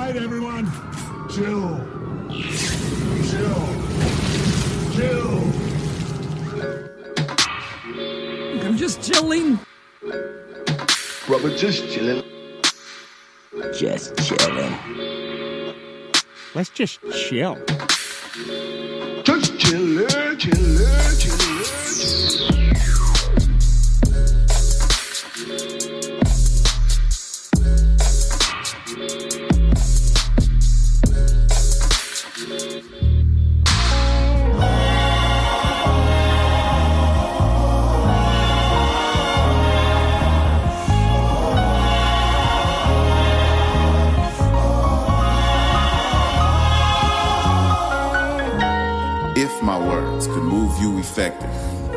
right, everyone. Chill. Chill. I'm just chilling. Brother, just chillin'. Just chillin'. Let's just chill. Just chillin'. If my words could move you effective,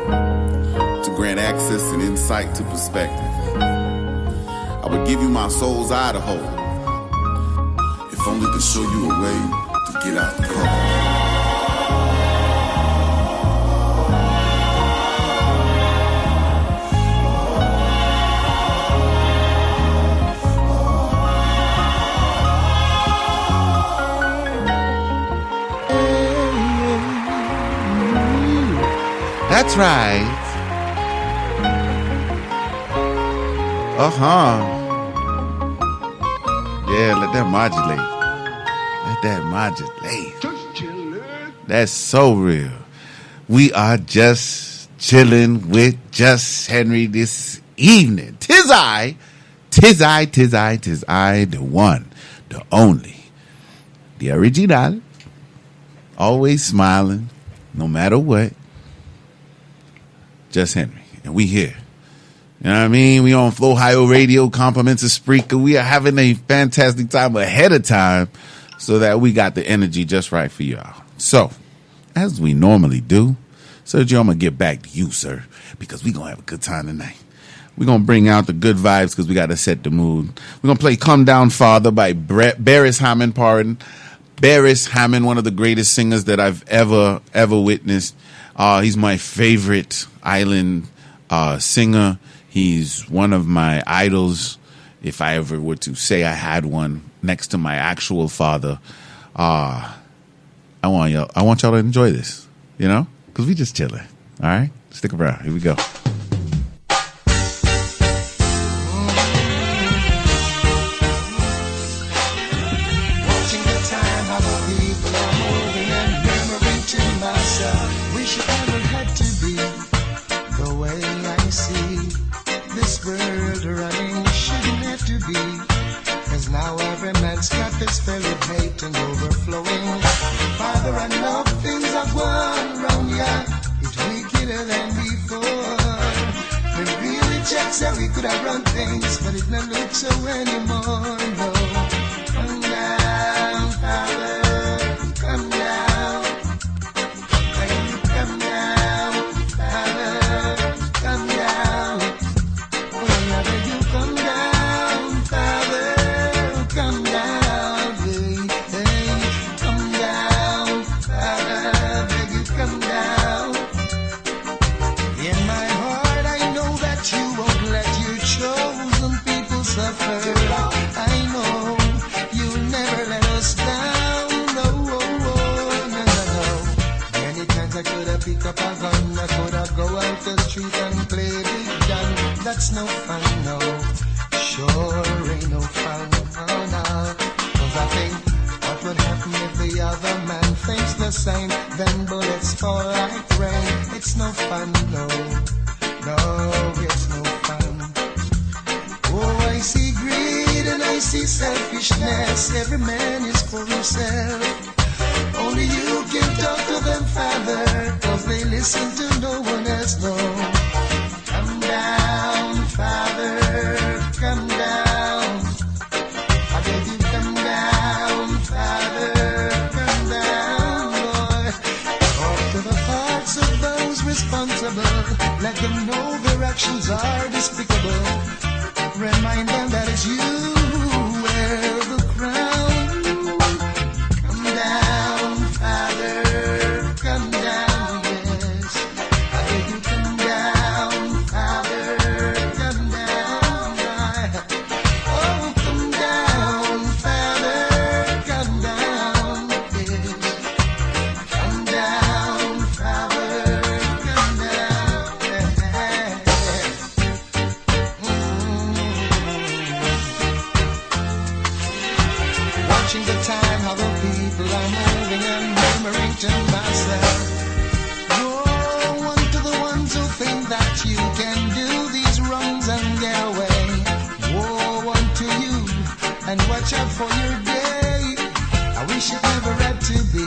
to grant access and insight to perspective, I would give you my soul's eye to hold, if only to show you a way to get out the cold. That's right. Yeah, let that modulate. Just chillin'. That's so real. We are just chilling with Just Henry this evening. Tis I, the one, the only, the original, always smiling, no matter what. Just Henry, and we here. You know what I mean? We on Flow Ohio Radio, compliments of Spreaker. We are having a fantastic time ahead of time so that we got the energy just right for y'all. So, as we normally do, Sergio, I'm going to get back to you, sir, because we're going to have a good time tonight. We're going to bring out the good vibes because we got to set the mood. We're going to play Come Down Father by Barris Hammond, Barris Hammond, one of the greatest singers that I've ever witnessed. He's my favorite island singer. He's one of my idols. If I ever were to say I had one next to my actual father, I want y'all to enjoy this, you know, because we just chilling. All right, stick around. Here we go. We could have run things, but it never looks so anymore. No, come down, Father, come down. Come down, Father, come down. Whenever you come down, Father, come down. Hey, come down, Father, beg you come down. In my heart, I know that you won't let your chosen people suffer. I know you'll never let us down. No. Many times I could have picked up a gun, I could have go out the street and play big gun. That's no fun, no. Sure ain't no fun, oh no. 'Cause I think what would happen if the other man thinks the same? Then bullets fall like rain. It's no fun, no. No, it's no fun. Oh, I see greed and I see selfishness. Every man is for himself. Only you can talk to them, Father, 'cause they listen to no one else, no. Come down, Father, come down. I beg you, come down, Father, come down, Lord. Talk to the hearts of those responsible. Let them know their actions are despicable. Remind them that it's you who wear the crown. Come down, Father, come down, yes. I beg you, come down, Father, come down. Oh, come down, Father, and watch out for your day. I wish it never had to be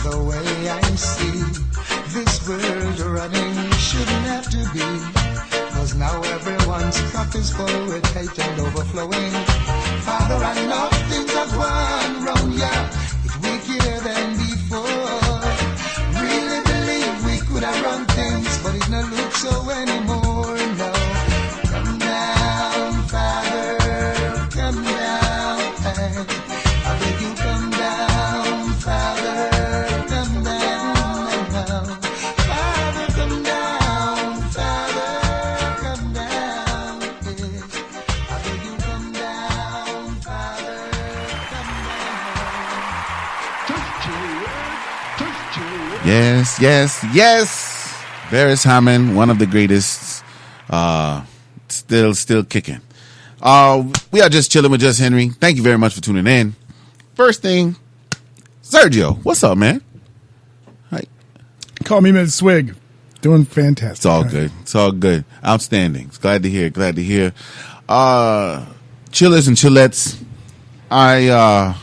the way I see this world running. Shouldn't have to be, 'cause now everyone's cup is full with hate and overflowing. Father, I know things have gone wrong, yeah, it's wickeder than before. Really believe we could have run things, but it don't look so anymore, no. Come down, Father, come down. I beg you, come down, Father, come down. Father, come down, Father, come down. I beg you, come down, Father, come down. Yes, yes, yes. Barris Hammond, one of the greatest, still kicking. We are just chilling with Just Henry. Thank you very much for tuning in. First thing, Sergio, what's up, man? Hi. Call me Mid Swig. Doing fantastic. It's all good. It's all good. Outstanding. It's glad to hear. Glad to hear. Chillers and chillettes. I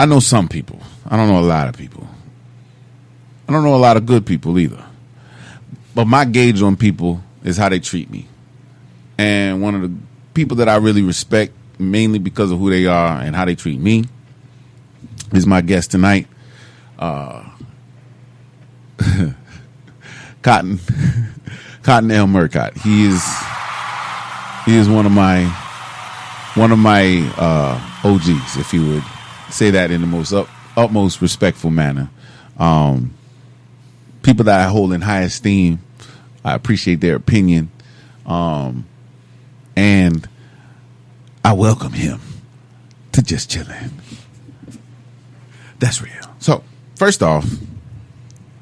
know some people. I don't know a lot of people. I don't know a lot of good people either. But my gauge on people is how they treat me. And one of the people that I really respect, mainly because of who they are and how they treat me, is my guest tonight, Cotton L. Murkot. He is one of my OGs, if you would say that in the most utmost respectful manner. People that I hold in high esteem. I appreciate their opinion. And I welcome him to Just Chillin'. That's real. So, first off,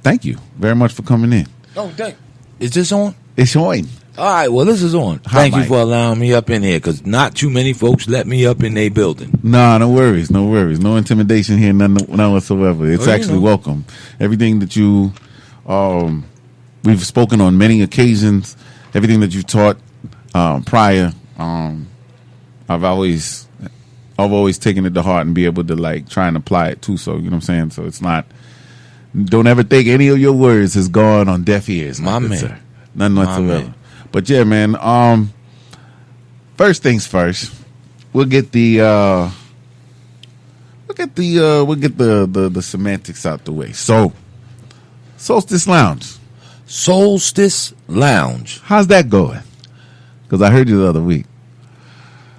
thank you very much for coming in. Oh, thank. Is this on? It's on. All right, well, this is on. Thank you for allowing me up in here, because not too many folks let me up in their building. No worries. No intimidation here, none whatsoever. It's actually welcome. Everything that you, we've spoken on many occasions, everything that you taught prior, I've always taken it to heart and be able to like try and apply it too. So, you know what I'm saying? So it's not, don't ever think any of your words has gone on deaf ears. My man. Sir. None whatsoever. But yeah, man. First things first. We'll get the semantics out the way. So, Solstice Lounge. Solstice Lounge. How's that going? Because I heard you the other week.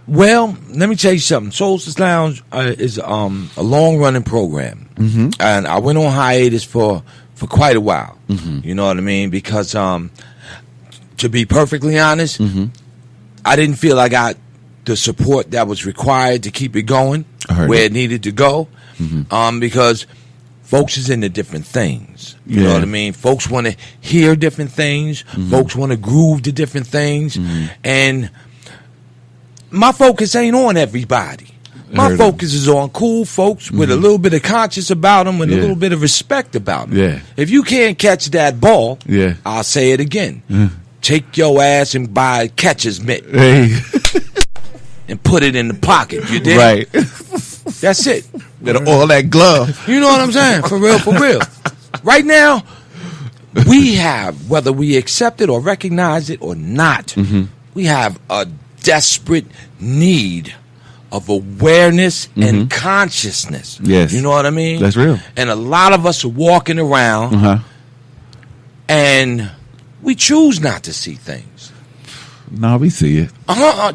Well, let me tell you something. Solstice Lounge is a long-running program, and I went on hiatus for quite a while. You know what I mean? Because to be perfectly honest, I didn't feel I got the support that was required to keep it going where it needed to go, because folks is into different things. You know what I mean? Folks want to hear different things. Folks want to groove to different things, and my focus ain't on everybody. My focus is on cool folks with a little bit of conscience about them, with a little bit of respect about them. Yeah. If you can't catch that ball, I'll say it again. Take your ass and buy a catcher's mitt and put it in the pocket. You did? Right. That's it. Better oil that glove. You know what I'm saying? For real. Right now, we have, whether we accept it or recognize it or not, we have a desperate need of awareness and consciousness. Yes. You know what I mean? That's real. And a lot of us are walking around and we choose not to see things. No, we see it.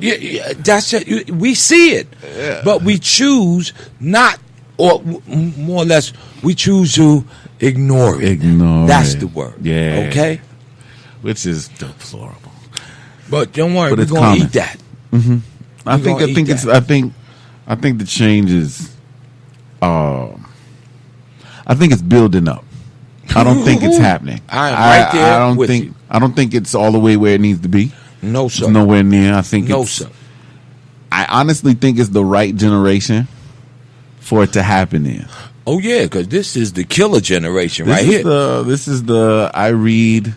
Yeah, that's it. We see it. Yeah. But we choose not, or more or less, we choose to ignore it. That's the word. Yeah. Okay? Which is deplorable. But don't worry, we're going to eat that. I think the change is I think it's building up. I don't think it's happening. I'm right there with you. I don't think it's all the way where it needs to be. No, sir. It's nowhere near. I think sir. I honestly think it's the right generation for it to happen in. Oh yeah, because this is the killer generation right here. This is the I read,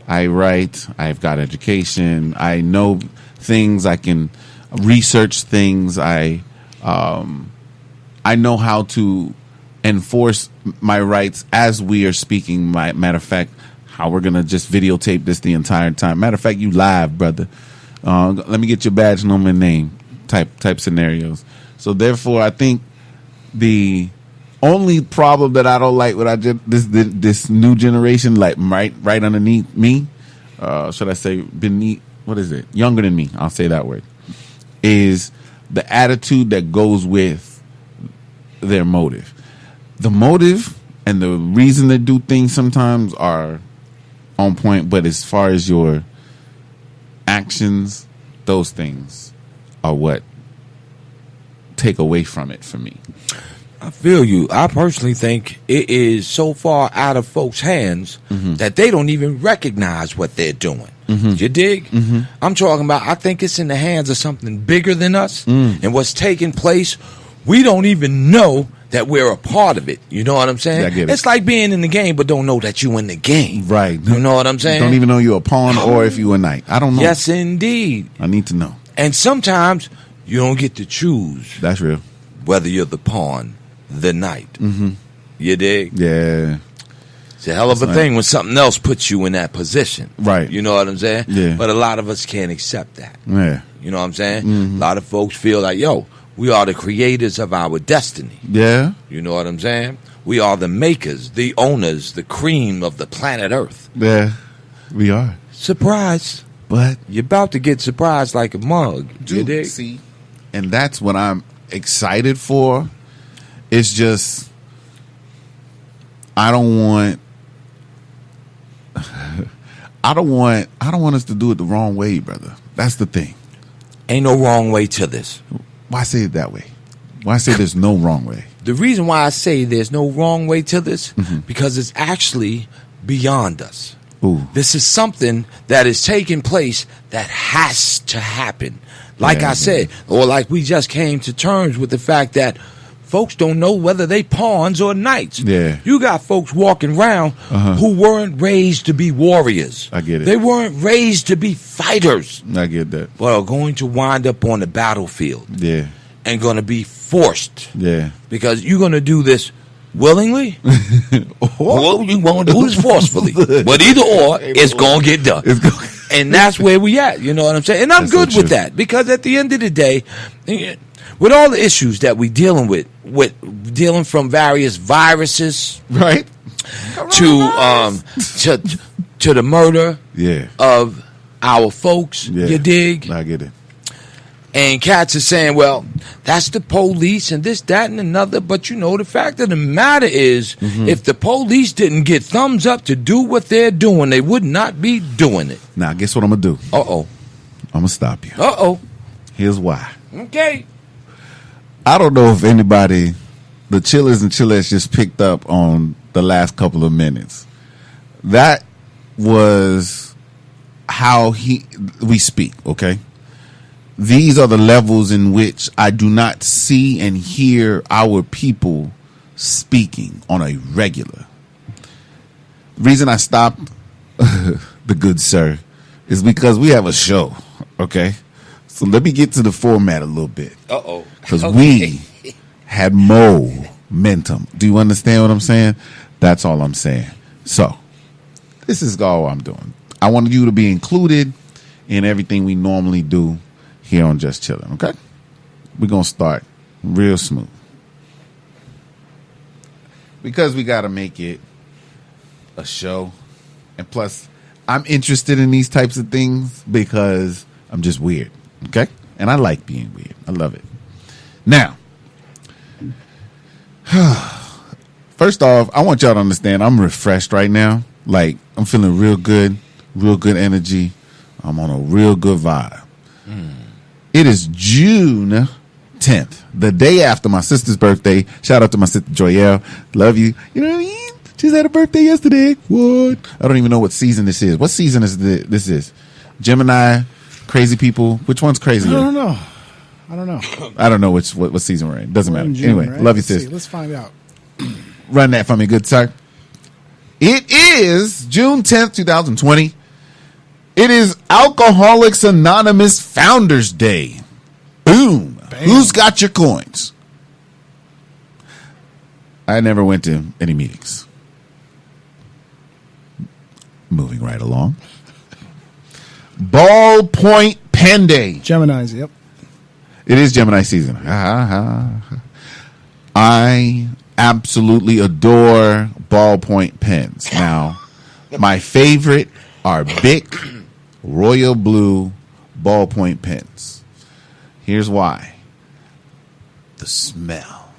I write, I've got education, I know things. I can research things. I know how to enforce my rights as we are speaking. Matter of fact, how we're gonna just videotape this the entire time. Matter of fact, you live, brother. Let me get your badge number and name type scenarios. So therefore, I think the only problem that I don't like with this new generation, like right underneath me, should I say beneath? What is it? Younger than me. I'll say that word. Is the attitude that goes with their motive. The motive and the reason they do things sometimes are on point, but as far as your actions, those things are what take away from it for me. I feel you. I personally think it is so far out of folks' hands that they don't even recognize what they're doing. You dig? I'm talking about, I think it's in the hands of something bigger than us, and what's taking place, we don't even know that we're a part of it. You know what I'm saying? Yeah, I get it. It's like being in the game but don't know that you in the game. Right. You know what I'm saying? Don't even know you're a pawn or if you're a knight. I don't know. Yes, indeed. I need to know. And sometimes you don't get to choose That's real. whether you're the pawn, the knight. You dig? Yeah. It's a hell of a thing when something else puts you in that position. Right. You know what I'm saying? Yeah. But a lot of us can't accept that. Yeah. You know what I'm saying? A lot of folks feel like, yo, we are the creators of our destiny. Yeah. You know what I'm saying? We are the makers, the owners, the cream of the planet Earth. Yeah. We are. Surprise. But You're about to get surprised like a mug. You dude, dig? see, and that's what I'm excited for. It's just I don't want us to do it the wrong way, brother. That's the thing. Ain't no wrong way to this. Why say it that way? Why say there's no wrong way? The reason why I say there's no wrong way to this, because it's actually beyond us. Ooh. This is something that is taking place that has to happen. Like I said, or like we just came to terms with the fact that folks don't know whether they pawns or knights. Yeah. You got folks walking around who weren't raised to be warriors. I get it. They weren't raised to be fighters. I get that. But are going to wind up on the battlefield Yeah. and going to be forced. Yeah. Because you're going to do this willingly, or you want to do this forcefully. But either or, it's going to get done. And that's where we at. You know what I'm saying? And I'm That's good so with true. that, because at the end of the day, with all the issues that we dealing with dealing from various viruses, Right? to the murder Yeah. of our folks, Yeah. you dig? I get it. And cats are saying, well, that's the police and this, that, and another. But, you know, the fact of the matter is, if the police didn't get thumbs up to do what they're doing, they would not be doing it. Now, guess what I'm going to do? Uh-oh. I'm going to stop you. Uh-oh. Here's why. Okay. I don't know if anybody, the chillers and chillettes just picked up on the last couple of minutes. That was how we speak, okay? These are the levels in which I do not see and hear our people speaking on a regular. Reason I stopped the good sir is because we have a show, okay? So let me get to the format a little bit. Uh-oh. Because we had momentum. Do you understand what I'm saying? That's all I'm saying. So, this is all I'm doing. I wanted you to be included in everything we normally do here on Just Chillin', okay? We're going to start real smooth. Because we got to make it a show. And plus, I'm interested in these types of things because I'm just weird, okay? And I like being weird. I love it. Now, first off, I want y'all to understand I'm refreshed right now. Like, I'm feeling real good energy. I'm on a real good vibe. It is June 10th, the day after my sister's birthday. Shout out to my sister Joyelle. Love you. You know what I mean? She's had a birthday yesterday. What? I don't even know what season this is. What season is this is? Gemini, crazy people. Which one's crazier? I don't know. I don't know what season we're in. Doesn't We're matter. in June, Anyway, right? love you, Let's sis. see. Let's find out. Run that for me, good sir. It is June 10th, 2020. It is Alcoholics Anonymous Founders Day. Boom. Who's got your coins? I never went to any meetings. Moving right along. Ballpoint Pen Day. Geminis, yep. It is Gemini season. I absolutely adore ballpoint pens. Now, my favorite are Bic Royal Blue ballpoint pens. Here's why. The smell.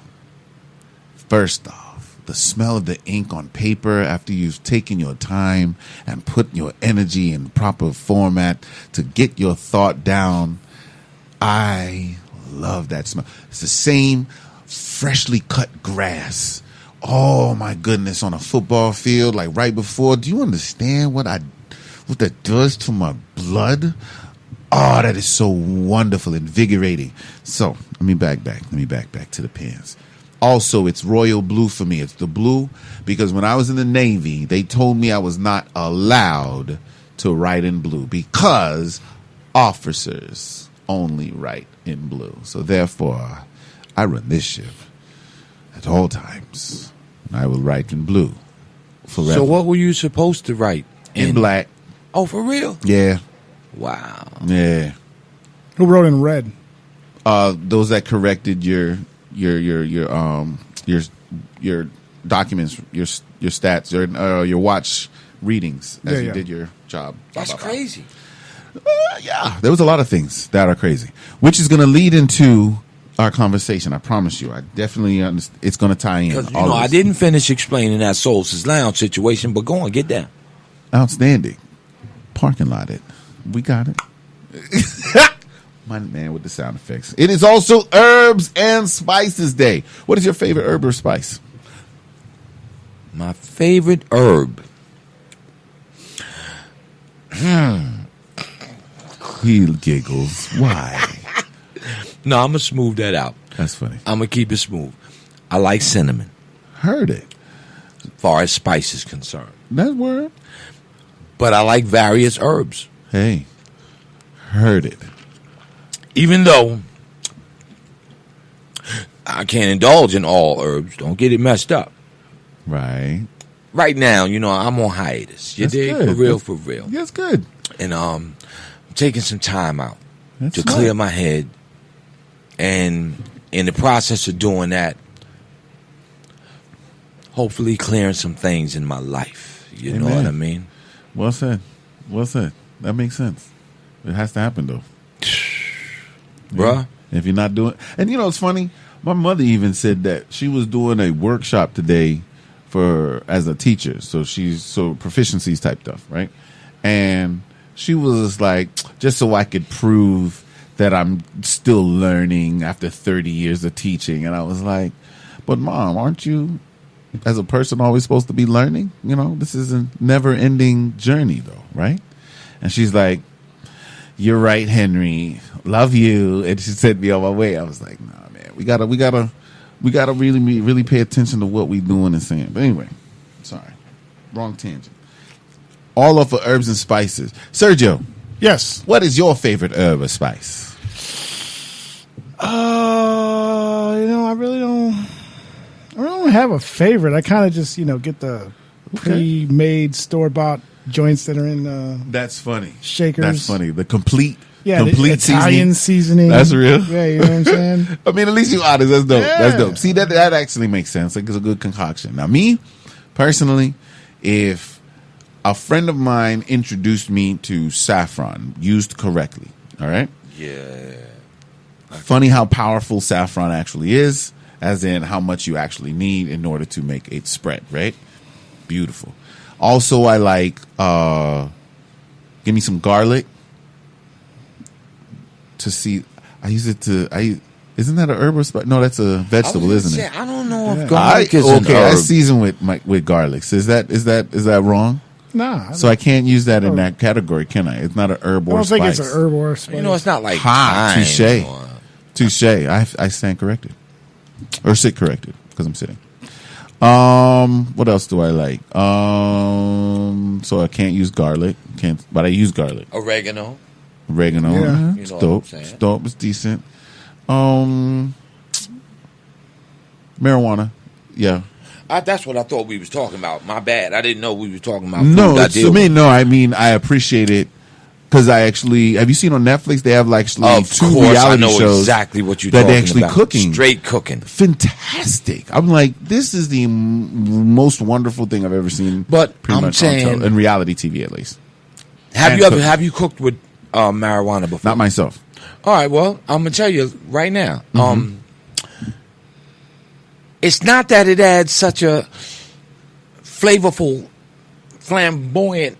First off, the smell of the ink on paper after you've taken your time and put your energy in proper format to get your thought down. I love that smell. It's the same freshly cut grass. Oh my goodness, on a football field, like right before. Do you understand what that does to my blood? Oh, that is so wonderful, invigorating. So let me back to the pens. Also, it's royal blue for me. It's the blue because when I was in the Navy, they told me I was not allowed to write in blue because officers only write in blue. So therefore, I run this ship at all times. I will write in blue forever. So what were you supposed to write? In black. Oh, for real? Yeah. Wow. Yeah. Who wrote in red? Those that corrected your documents, your stats, your watch readings as you did your job. That's crazy. Yeah, there was a lot of things that are crazy, which is going to lead into our conversation. I promise you. I definitely understand. It's going to tie in. Because I didn't finish explaining that Soul's Lounge situation, but go on, get down. Outstanding. Parking lot it. We got it. My man with the sound effects. It is also Herbs and Spices Day. What is your favorite herb or spice? My favorite herb. He giggles. Why? No, I'm going to smooth that out. That's funny. I'm going to keep it smooth. I like cinnamon. Heard it. As far as spice is concerned. That word. But I like various herbs. Hey. Heard it. Even though I can't indulge in all herbs. Don't get it messed up. Right. Right now, I'm on hiatus. You dig? Good. For real. That's good. And I'm taking some time out That's to smart. clear my head. And in the process of doing that, hopefully clearing some things in my life. You know what I mean? Well said. Well said. That makes sense. It has to happen, though. Bruh. If you're not doing... And it's funny. My mother even said that she was doing a workshop today as a teacher. So proficiencies type stuff, right? And she was like, just so I could prove that I'm still learning after 30 years of teaching. And I was like, but Mom, aren't you, as a person, always supposed to be learning? This is a never-ending journey, though, right? And she's like, you're right, Henry. Love you. And she sent me on my way. I was like, nah, man, we gotta really pay attention to what we doing and saying. But anyway, sorry, wrong tangent. All of the herbs and spices. Sergio. Yes. What is your favorite herb or spice? I really don't have a favorite. I kind of just, get the pre-made store-bought joints that are in That's funny. shakers. That's funny. The complete the seasoning. Italian seasoning. That's real. Yeah, you know what I'm saying? I mean, at least you honest. That's dope. Yeah. That's dope. See, that actually makes sense. Like, it's a good concoction. Now, me, personally, if a friend of mine introduced me to saffron, used correctly, all right? Yeah. Funny how powerful saffron actually is, as in how much you actually need in order to make it spread, right? Beautiful. Also, I like, give me some garlic to see. I use it isn't that a herb or spice? No, that's a vegetable, isn't it? I don't know if garlic is an I herb. season with garlic. So is that wrong? Nah. So I can't use that in that category, can I? It's not an herb I or don't spice. think it's an herb or a spice. It's not like Ha, thyme touche. or- Touche. I stand corrected. Or sit corrected, because I'm sitting. What else do I like? So I can't use garlic. But I use garlic. Oregano. Yeah. You know It's what dope. I'm saying? It's dope. It's decent. Marijuana. Yeah. That's what I thought we was talking about. My bad. I didn't know we were talking about No, food. to me, no. I mean, I appreciate it because I actually have you seen on Netflix? They have like two course, reality I know shows exactly what you're that talking they actually about. cooking, Straight cooking. fantastic. I'm like, this is the most wonderful thing I've ever seen. But pretty I'm much saying- in reality TV at least. Have And you cooked with marijuana before? Not myself. All right. Well, I'm gonna tell you right now. Mm-hmm. It's not that it adds such a flavorful, flamboyant,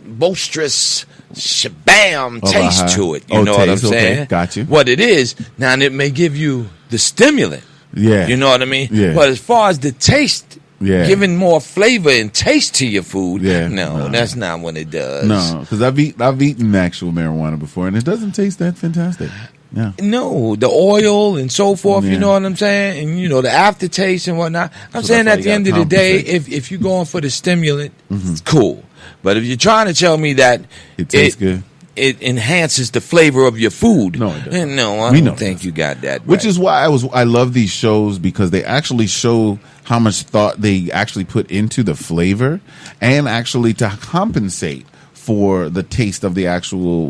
boisterous, shabam taste to it. You know what I'm taste, okay. saying? Got you. What it is now, it may give you the stimulant. Yeah. You know what I mean? Yeah. But as far as the taste, Yeah. giving more flavor and taste to your food, Yeah. no, No. that's not what it does. No, because I've eaten actual marijuana before, and it doesn't taste that fantastic. Yeah. No, the oil and so forth, Yeah. you know what I'm saying? And, you know, the aftertaste and whatnot. I'm So saying that's at why the you end of the gotta day, compensate. if you're going for the stimulant, it's cool. But if you're trying to tell me that It tastes good. it enhances the flavor of your food, No, it doesn't. then no, I We know don't it think doesn't. you got that Which right. is why I love these shows because they actually show how much thought they actually put into the flavor and actually to compensate for the taste of the actual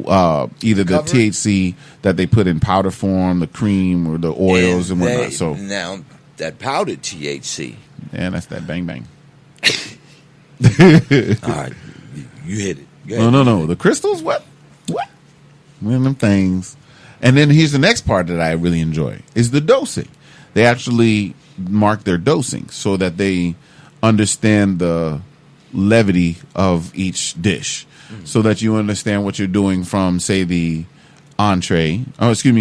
either the Cover it. THC that they put in powder form, the cream or the oils and whatnot. So now that powdered THC. yeah, that's that bang bang. All right, you hit it. Go ahead. No. The crystals, what? One of them things. And then here's the next part that I really enjoy is the dosing. They actually mark their dosing so that they understand the levity of each dish, so that you understand what you're doing from, say, the entree,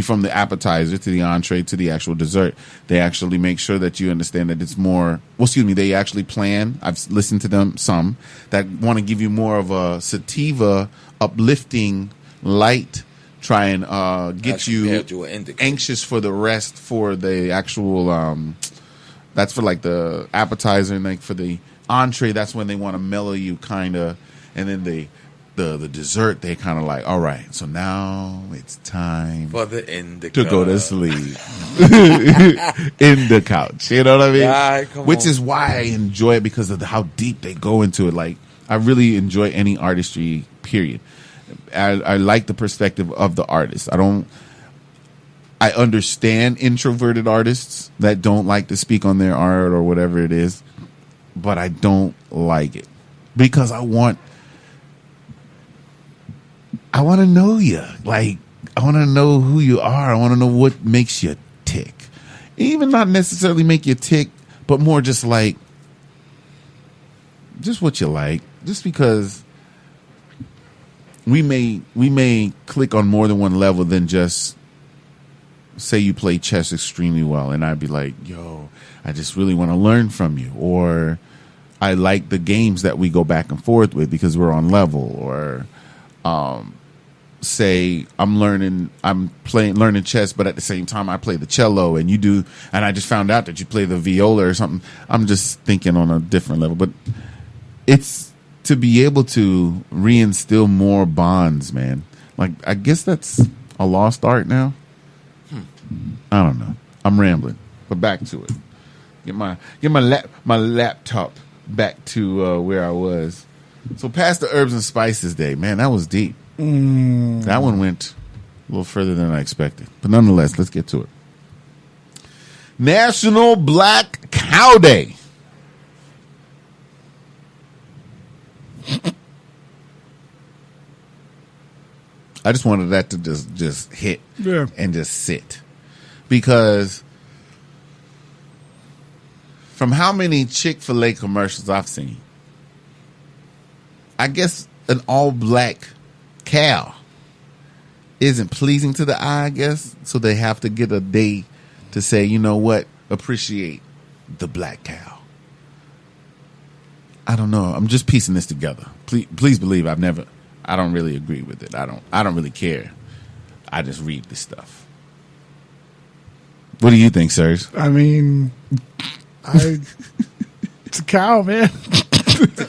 from the appetizer to the entree to the actual dessert. They actually make sure that you understand that it's more, they actually plan. I've listened to them, some that want to give you more of a sativa, uplifting, light, try and get As you compared to an indica. anxious for the rest for the actual, that's for like the appetizer, and like for the entree, that's when they want to mellow you kind of, and then the dessert, they kind of like, all right, so now it's time For the indica. to go to sleep in the couch. You know what I mean? Yeah, come Which on. is why I enjoy it because of how deep they go into it. Like, I really enjoy any artistry, period. I like the perspective of the artist. I understand introverted artists that don't like to speak on their art or whatever it is, but I don't like it because I want to know you. Like, I want to know who you are. I want to know what makes you tick. Even not necessarily make you tick, but more just like, just what you like. Just because we may click on more than one level than just say you play chess extremely well, and I'd be like, yo, I just really want to learn from you, or I like the games that we go back and forth with because we're on level, or say I'm learning chess, but at the same time I play the cello and you do, and I just found out that you play the viola or something. I'm just thinking on a different level, but it's to be able to reinstill more bonds, man. Like, I guess that's a lost art now. I don't know. I'm rambling, but back to it. Get my laptop back to where I was. So past the herbs and spices day, man, that was deep. That one went a little further than I expected. But nonetheless, let's get to it. National Black Cow Day. I just wanted that to just hit and just sit. Because from how many Chick-fil-A commercials I've seen, I guess an all-black cow isn't pleasing to the eye, I guess. So they have to get a day to say, you know what, appreciate the black cow. I don't know. I'm just piecing this together. Please believe I don't really agree with it. I don't really care. I just read this stuff. What do you think, sirs? I mean, It's a cow, man. It's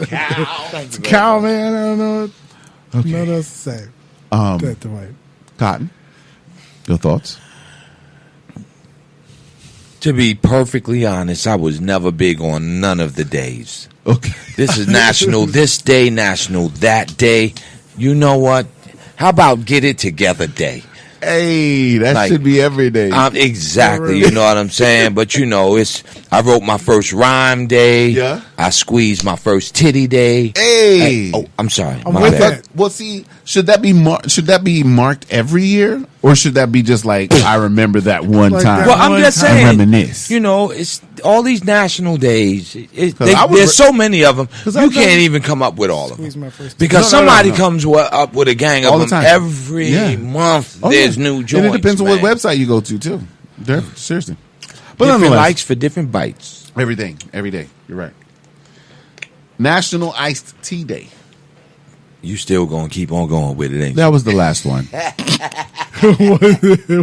a cow, man. I don't know. Okay. No, that's the same. That's the way. Cotton, your thoughts? To be perfectly honest, I was never big on none of the days. Okay. This is national, this day, national, that day. You know what? How about get it together day? Hey, that Like, should be every day. Exactly, you know what I'm saying? But you know, I wrote my first rhyme day. Yeah. I squeezed my first titty day. Hey. Oh, I'm sorry. I'm My with bad. that. Well, see, should that be marked every year, or should that be just like I remember that one Like time? that Well, I'm one just time. saying, Reminisce. you know, it's all these national days. I would There's so many of them. I You was can't even come up with all of Squeeze them. my first. Because No, no, no, somebody no. comes up with a gang All of the them time. every Yeah. month. Oh, There's yeah. new And joints. it depends on what man. website you go to, too. Seriously. But Different nonetheless, likes for different bites. everything, every day. You're right. National Iced Tea Day. You still gonna keep on going with it, ain't you? That was the last one.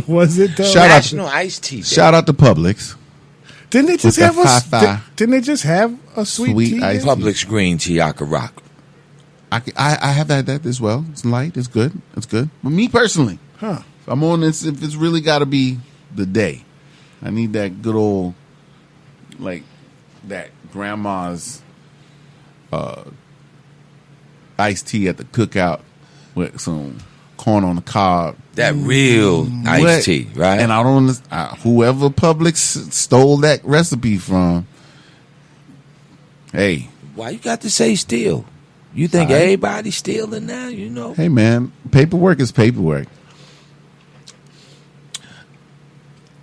Was it though? Shout out, National Iced Tea Day. shout out to Publix. Didn't they just With have the fa-fa. Didn't they just have a sweet tea? iced tea. Publix green tea I could rock. I have had that as well. It's light. It's good. It's good. But me personally, Huh. if I'm on this, if it's really got to be the day, I need that good old, like that grandma's iced tea at the cookout with some corn on the cob. That real What? iced tea, right? And I don't, whoever Publix stole that recipe from, hey, Why you got to say steal? You think everybody's stealing now? You know. hey man, paperwork is paperwork.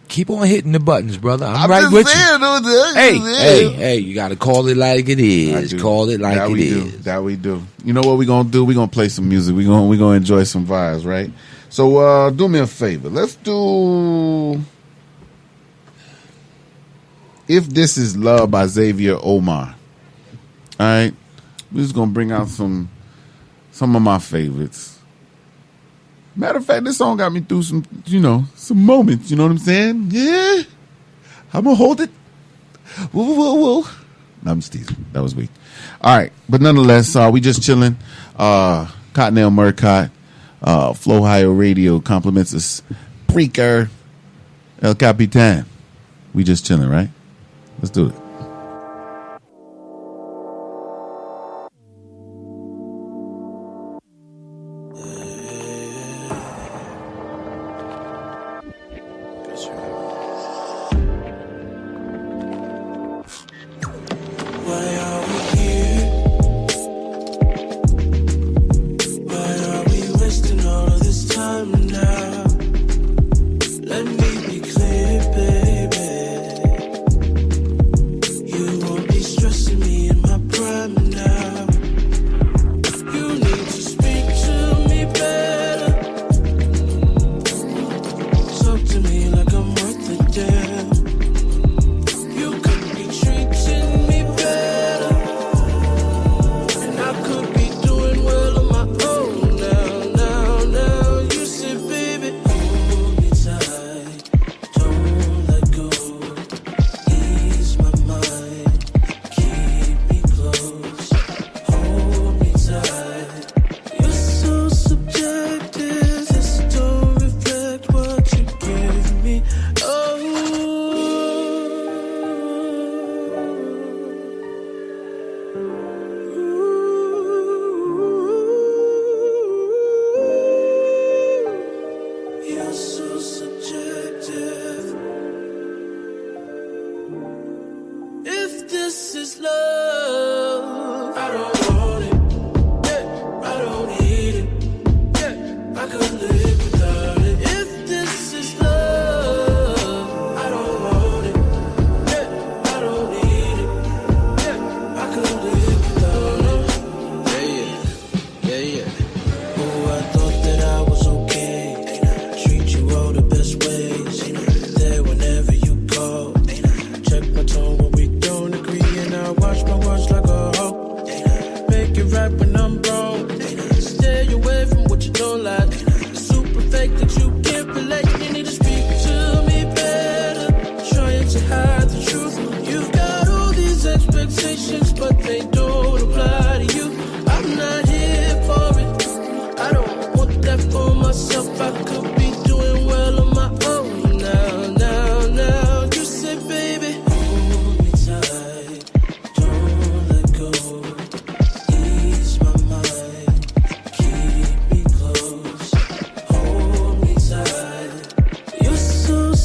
Keep on hitting the buttons, brother. I'm I'm right just with saying, you. Hey, you got to call it like it is. Call it like that it we is. do. That we do. You know what we gonna do? We gonna play some music. We gonna enjoy some vibes, right? So do me a favor. Let's do "If This Is Love" by Xavier Omar. All right, we're just gonna bring out some of my favorites. Matter of fact, this song got me through some moments. You know what I'm saying? Yeah, I'm gonna hold it. Whoa, whoa, whoa. No, I'm just teasing. That was weak. All right, but nonetheless, we just chilling. Cottonelle Murkot, Flow Higher Radio compliments us. Preaker, El Capitan. We just chilling, right? Let's do it.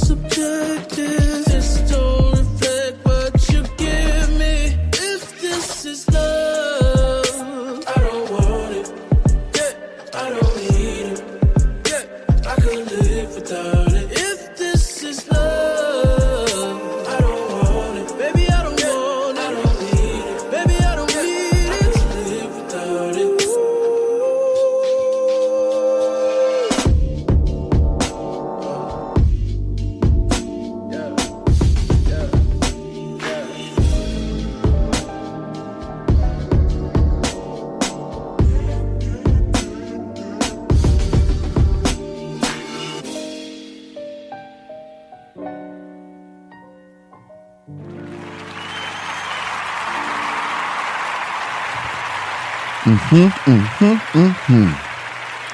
subjective. This don't reflect what you give me. If this is love, I don't want it. Yeah, I don't need it. Yeah, I could live without it. If this is love, I don't want it. Baby, I don't want it. I don't need it. Baby, I don't need it. I could live without it.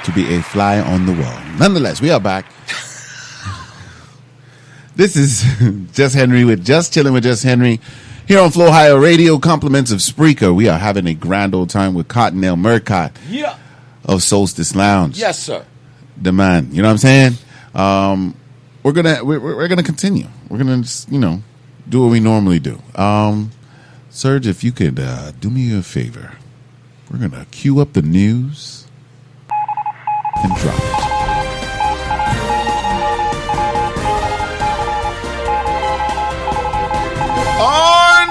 To be a fly on the wall. Nonetheless, we are back. This is Just Henry with Just Chillin' with Just Henry here on Flow Ohio Radio. Compliments of Spreaker. We are having a grand old time with Cottonelle Murkot Yeah. of Solstice Lounge. Yes, sir. The man. You know what I'm saying? We're gonna continue. We're gonna just, do what we normally do. Serge, if you could do me a favor. We're going to cue up the news and drop it. On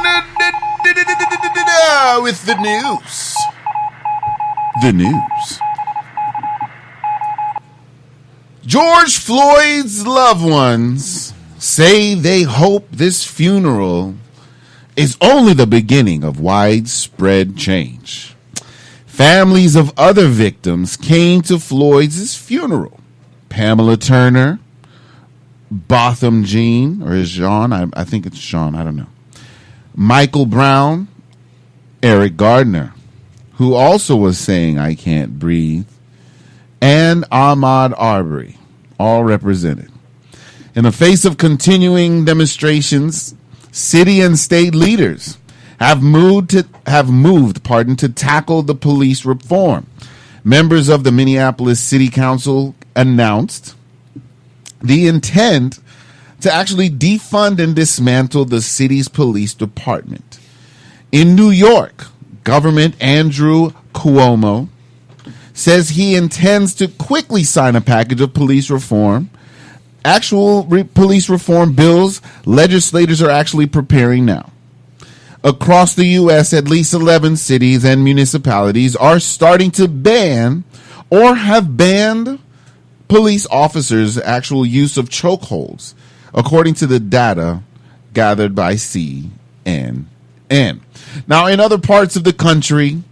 with the news. The news. George Floyd's loved ones say they hope this funeral is only the beginning of widespread change. Families of other victims came to Floyd's funeral. Pamela Turner, Botham Jean, or is Jean? I think it's Sean. I don't know. Michael Brown, Eric Gardner, who also was saying "I can't breathe," and Ahmaud Arbery, all represented. In the face of continuing demonstrations, city and state leaders have moved to tackle the police reform. Members of the Minneapolis City Council announced the intent to actually defund and dismantle the city's police department. In New York, Governor Andrew Cuomo says he intends to quickly sign a package of police reform. Actual police reform bills legislators are actually preparing now. Across the U.S., at least 11 cities and municipalities are starting to ban or have banned police officers' actual use of chokeholds, according to the data gathered by CNN. Now, in other parts of the country,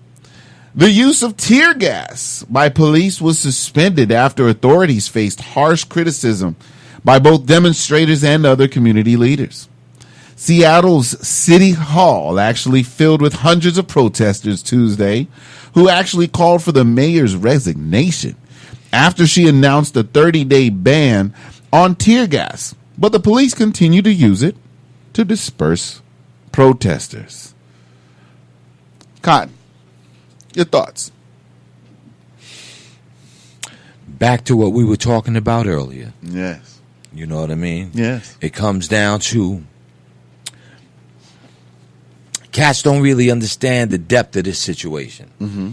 the use of tear gas by police was suspended after authorities faced harsh criticism by both demonstrators and other community leaders. Seattle's City Hall actually filled with hundreds of protesters Tuesday who actually called for the mayor's resignation after she announced a 30-day ban on tear gas. But the police continue to use it to disperse protesters. Cotton, your thoughts? Back to what we were talking about earlier. Yes. You know what I mean? Yes. It comes down to cats don't really understand the depth of this situation. Mm-hmm.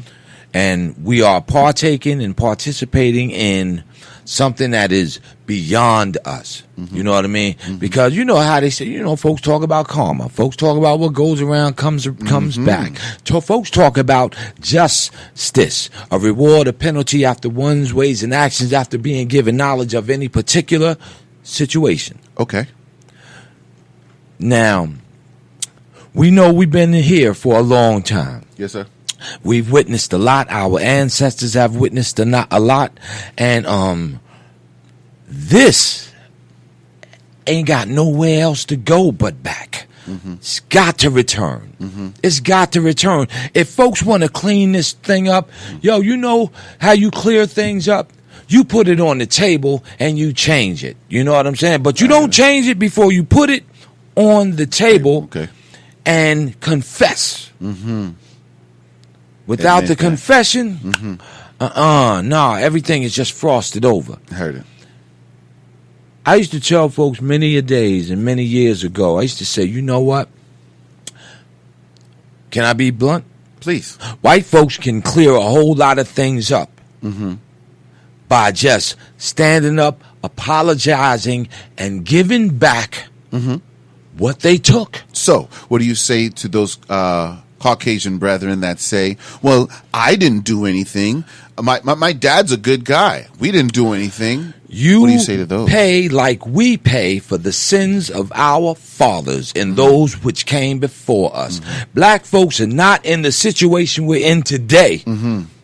And we are partaking and participating in something that is beyond us. Mm-hmm. You know what I mean? Mm-hmm. Because you know how they say, folks talk about karma. Folks talk about what goes around comes back. Folks talk about justice, a reward, a penalty after one's ways and actions after being given knowledge of any particular situation. Okay. Now, we know we've been here for a long time. Yes, sir. We've witnessed a lot. Our ancestors have witnessed a lot. And this ain't got nowhere else to go but back. Mm-hmm. It's got to return. Mm-hmm. It's got to return. If folks want to clean this thing up, you know how you clear things up? You put it on the table and you change it. You know what I'm saying? But you don't change it before you put it on the table. Okay. And confess. Mm-hmm. Without the confession, no, everything is just frosted over. I heard it. I used to tell folks many a days and many years ago, I used to say, you know what? Can I be blunt? Please. White folks can clear a whole lot of things up by just standing up, apologizing, and giving back what they took. So, what do you say to those Caucasian brethren that say, well, I didn't do anything. My dad's a good guy. We didn't do anything. What do you say to those? Pay like we pay for the sins of our fathers and those which came before us. Black folks are not in the situation we're in today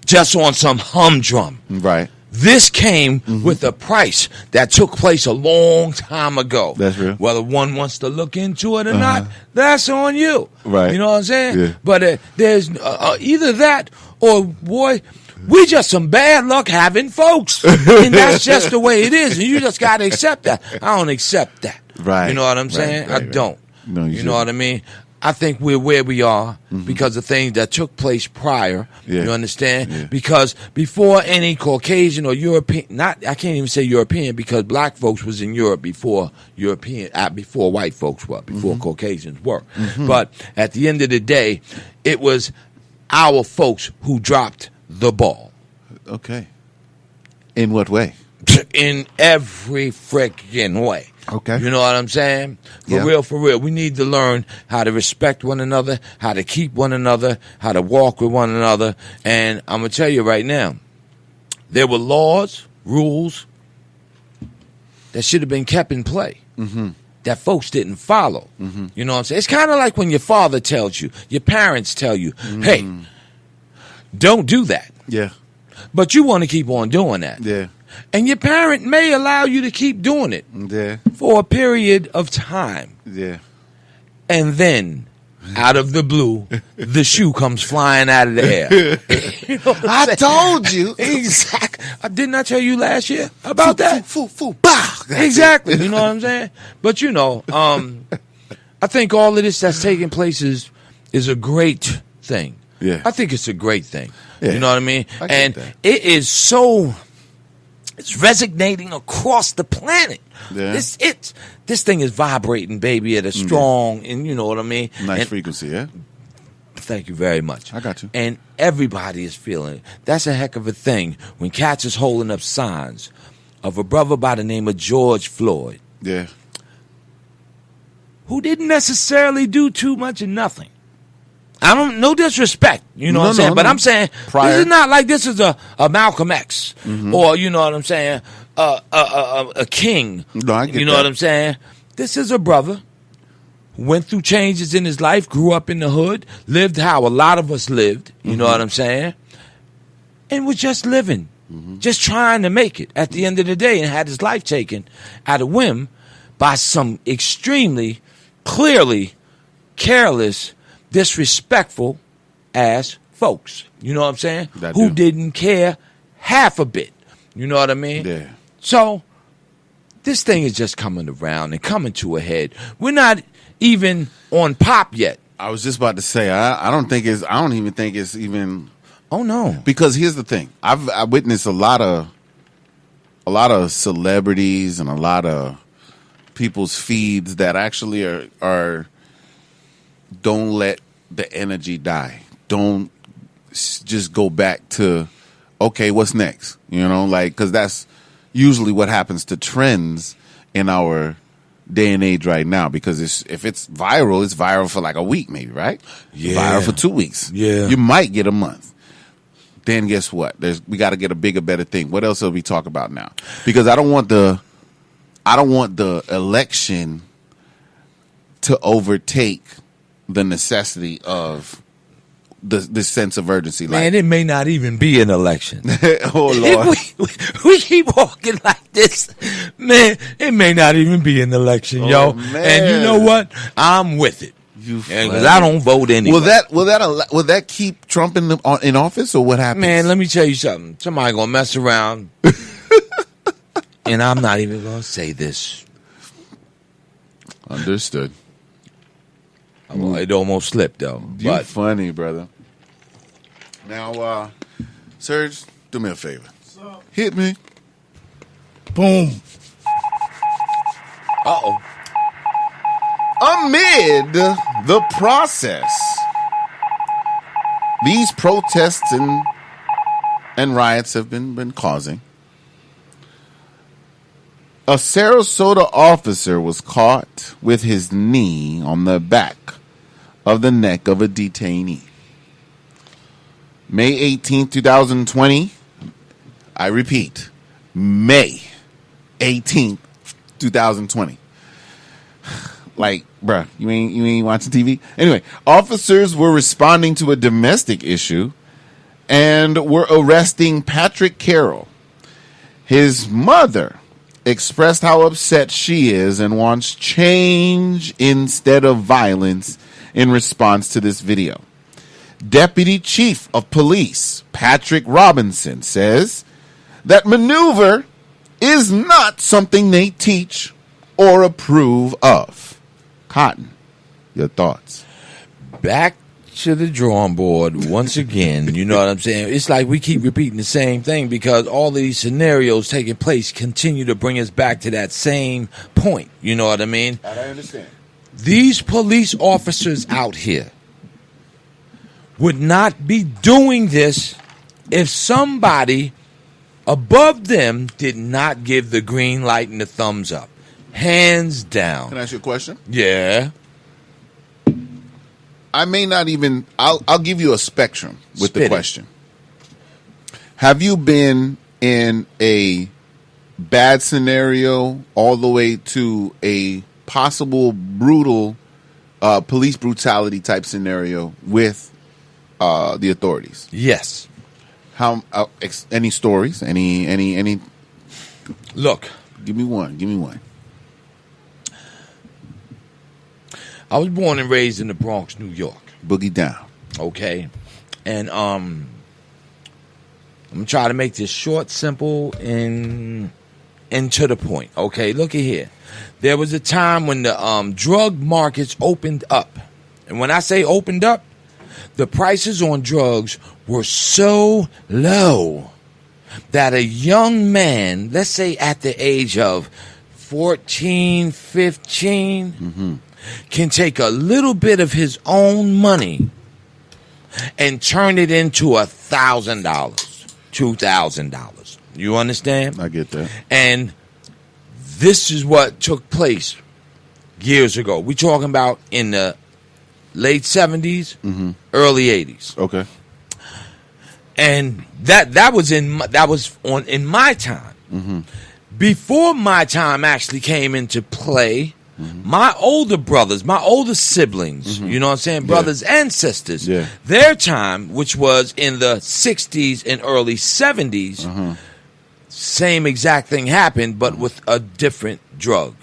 just on some humdrum. Right. This came with a price that took place a long time ago. That's real. Whether one wants to look into it or not, that's on you. Right. You know what I'm saying? Yeah. But there's either that or, boy, we just some bad luck having folks. And that's just the way it is. And you just got to accept that. I don't accept that. Right. You know what I'm saying? I don't. No, you know what I mean? I think we're where we are because of things that took place prior. Yeah. You understand? Yeah. Because before any Caucasian or European, I can't even say European because black folks was in Europe before before white folks were, before Caucasians were. But at the end of the day, it was our folks who dropped the ball. Okay. In what way? In every freaking way. Okay. You know what I'm saying? For real. We need to learn how to respect one another, how to keep one another, how to walk with one another. And I'm going to tell you right now, there were laws, rules that should have been kept in play that folks didn't follow. You know what I'm saying? It's kind of like when your father tells you, your parents tell you, hey, don't do that. Yeah. But you want to keep on doing that. Yeah. And your parent may allow you to keep doing it for a period of time. Yeah. And then, out of the blue, the shoe comes flying out of the air. You know what I'm saying? Told you. Exactly. Didn't I tell you last year about that? Bah. Exactly. You know what I'm saying? But, you know, I think all of this that's taking place is a great thing. Yeah. I think it's a great thing. Yeah. You know what I mean? I get And that. it is so... It's resonating across the planet. Yeah. This thing is vibrating, baby, at a strong, and you know what I mean? Nice And frequency, yeah? thank you very much. I got you. And everybody is feeling it. That's a heck of a thing when cats is holding up signs of a brother by the name of George Floyd, Yeah. who didn't necessarily do too much of nothing. I don't, no disrespect, you know what I'm saying? But I'm saying, this is not like this is a Malcolm X, or, you know what I'm saying, a king. No, I get you know that. what I'm saying? This is a brother who went through changes in his life, grew up in the hood, lived how a lot of us lived, you know what I'm saying? And was just living, just trying to make it at the end of the day, and had his life taken at a whim by some extremely, clearly careless, disrespectful ass folks. You know what I'm saying? Who didn't care half a bit. You know what I mean? Yeah. So this thing is just coming around and coming to a head. We're not even on pop yet. I was just about to say, I don't even think it's even. Oh no. Because here's the thing. I witnessed a lot of celebrities and a lot of people's feeds that actually are don't let the energy die. Don't just go back to, okay, what's next? You know, like, because that's usually what happens to trends in our day and age right now. Because if it's viral for like a week, maybe, right? Yeah. Viral for 2 weeks. Yeah. You might get a month. Then guess what? We got to get a bigger, better thing. What else will we talk about now? Because I don't want the election to overtake the necessity of the sense of urgency. Man, it may not even be an election. Oh, Lord. we keep walking like this. Man, it may not even be an election, yo. Man. And you know what? I'm with it. Because I don't vote anyway. Will that keep Trump in office, or what happens? Man, let me tell you something. Somebody gonna mess around. And I'm not even gonna say this. Understood. It almost slipped, though. You funny, brother. Now, Serge, do me a favor. Hit me. Boom. Uh-oh. Amid the process, these protests and riots have been causing, a Sarasota officer was caught with his knee on the back of the neck of a detainee. May 18, 2020. I repeat, May 18th, 2020. Like, bruh, you ain't watching TV? Anyway, officers were responding to a domestic issue and were arresting Patrick Carroll. His mother expressed how upset she is and wants change instead of violence in response to this video. Deputy Chief of Police Patrick Robinson says that maneuver is not something they teach or approve of. Cotton, your thoughts? Back to the drawing board once again. You know what I'm saying? It's like we keep repeating the same thing because all of these scenarios taking place continue to bring us back to that same point. You know what I mean? I understand. These police officers out here would not be doing this if somebody above them did not give the green light and the thumbs up. Hands down. Can I ask you a question? Yeah. I may not even. I'll give you a spectrum with Spit the it. question. Have you been in a bad scenario all the way to a possible brutal police brutality type scenario with the authorities? Yes. How? Any stories? Any? Look. Give me one. Give me one. I was born and raised in the Bronx, New York. Boogie down. Okay. And I'm going to try to make this short, simple, and to the point. Okay, look at here. There was a time when the drug markets opened up. And when I say opened up, the prices on drugs were so low that a young man, let's say at the age of 14, 15, can take a little bit of his own money and turn it into $1,000, $2,000. You understand? I get that. And this is what took place years ago. We're talking about in the late 70s, early 80s. Okay. And that was in my time. Before my time actually came into play, my older brothers, my older siblings, you know what I'm saying, brothers and sisters, their time, which was in the 60s and early 70s, same exact thing happened, but with a different drug.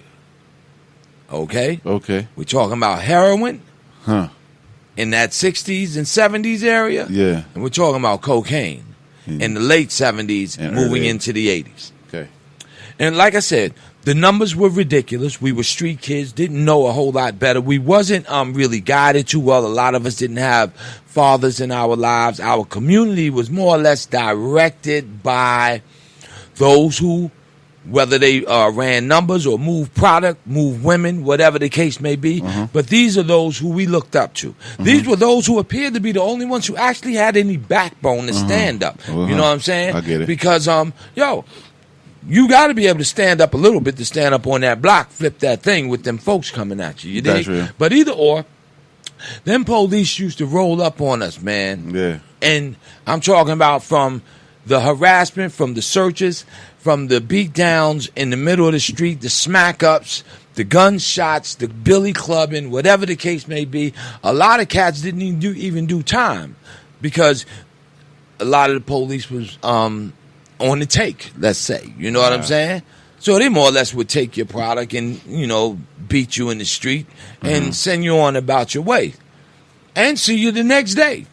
Okay? Okay. We're talking about heroin in that 60s and 70s area. Yeah. And we're talking about cocaine in the late 70s and moving into the 80s. Okay. And like I said, the numbers were ridiculous. We were street kids, didn't know a whole lot better. We wasn't really guided too well. A lot of us didn't have fathers in our lives. Our community was more or less directed by those who, whether they ran numbers or moved product, moved women, whatever the case may be. But these are those who we looked up to. These were those who appeared to be the only ones who actually had any backbone to stand up. You know what I'm saying? I get it. Because, you got to be able to stand up a little bit to stand up on that block, flip that thing with them folks coming at you. You dig? But either or, them police used to roll up on us, man. Yeah. And I'm talking about from the harassment, from the searches, from the beatdowns in the middle of the street, the smack-ups, the gunshots, the billy clubbing, whatever the case may be. A lot of cats didn't even do time because a lot of the police was on the take, let's say. You know what I'm saying? So they more or less would take your product and, beat you in the street and send you on about your way. And see you the next day.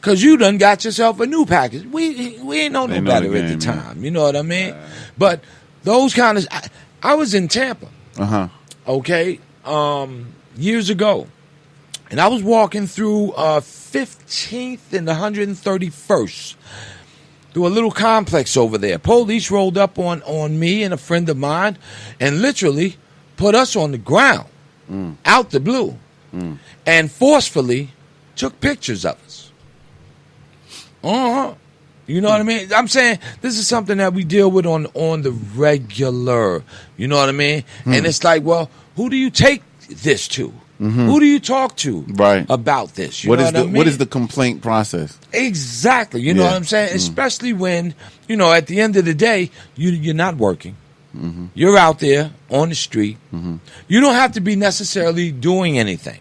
Because you done got yourself a new package. We ain't know no better at the time. You know what I mean? But those kind of... I was in Tampa. Okay? Years ago. And I was walking through 15th and 131st. Through a little complex over there. Police rolled up on me and a friend of mine and literally put us on the ground out the blue and forcefully took pictures of us. You know what I mean? I'm saying this is something that we deal with on the regular. You know what I mean? And it's like, well, who do you take this to? Who do you talk to about this? You know what I mean? What is the complaint process? Exactly. You know what I'm saying? Especially when, at the end of the day, you're not working. You're out there on the street. You don't have to be necessarily doing anything.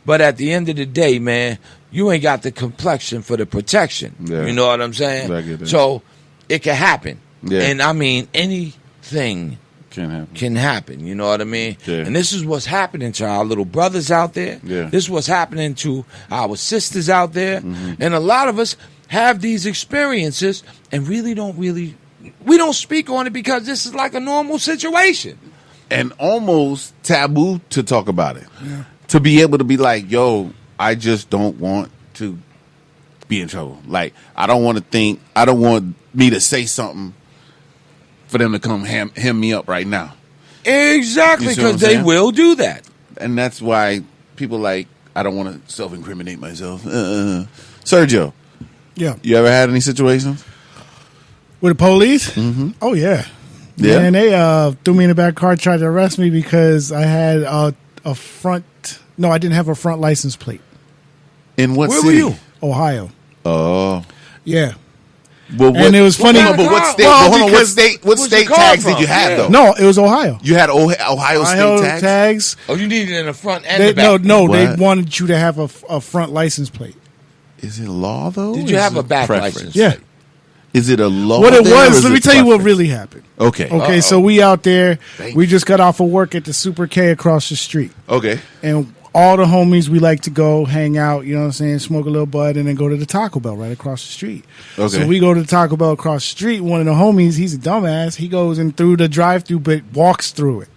But at the end of the day, man, you ain't got the complexion for the protection. You know what I'm saying? So it can happen. And I mean, anything can happen. You know what I mean? And this is what's happening to our little brothers out there. This is what's happening to our sisters out there. And a lot of us have these experiences and we don't speak on it because this is like a normal situation. And almost taboo to talk about it. To be able to be like, yo, I just don't want to be in trouble. Like, I don't want me to say something for them to come hem me up right now. Exactly, because they will do that. And that's why people like, I don't want to self-incriminate myself. Sergio. Yeah. You ever had any situations? With the police? Oh, yeah. Yeah. And they threw me in the back car, tried to arrest me because I had a front. No, I didn't have a front license plate. In what Where city? were you? Ohio. Oh. Yeah. Well, and it was funny. But what state? What state tags did you have though? No, it was Ohio. You had Ohio state tags? Oh, you needed it in the front and the back. No, they wanted you to have a front license plate. Is it law though? Did you have a back license? Yeah. Is it a law? What it was, let me tell you what really happened. Okay. So we out there, we just got off of work at the Super K across the street. Okay. And all the homies, we like to go hang out, you know what I'm saying, smoke a little bud, and then go to the Taco Bell right across the street. Okay. So we go to the Taco Bell across the street. One of the homies, he's a dumbass. He goes in through the drive-thru, but walks through it.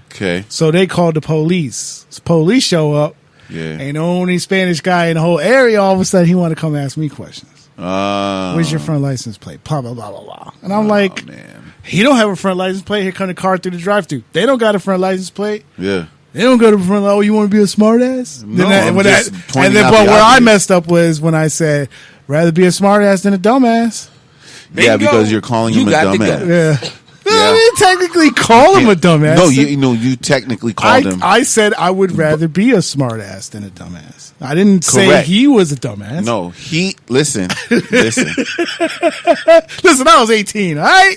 Okay. So they called the police. So police show up. Yeah. And the only Spanish guy in the whole area, all of a sudden, he want to come ask me questions. Where's your front license plate? Blah, blah, blah, blah, blah. And I'm like, man. He don't have a front license plate. Here come the car through the drive-thru. They don't got a front license plate. Yeah. They don't go to the front. Oh, you want to be a smart ass? No, But where I messed up was when I said, rather be a smart ass than a dumbass. Yeah, because you're calling him a dumbass. Yeah. I didn't technically call him a dumbass. No, you technically called him. I said I would rather be a smart ass than a dumbass. I didn't say he was a dumbass. No, listen. Listen, I was 18, all right?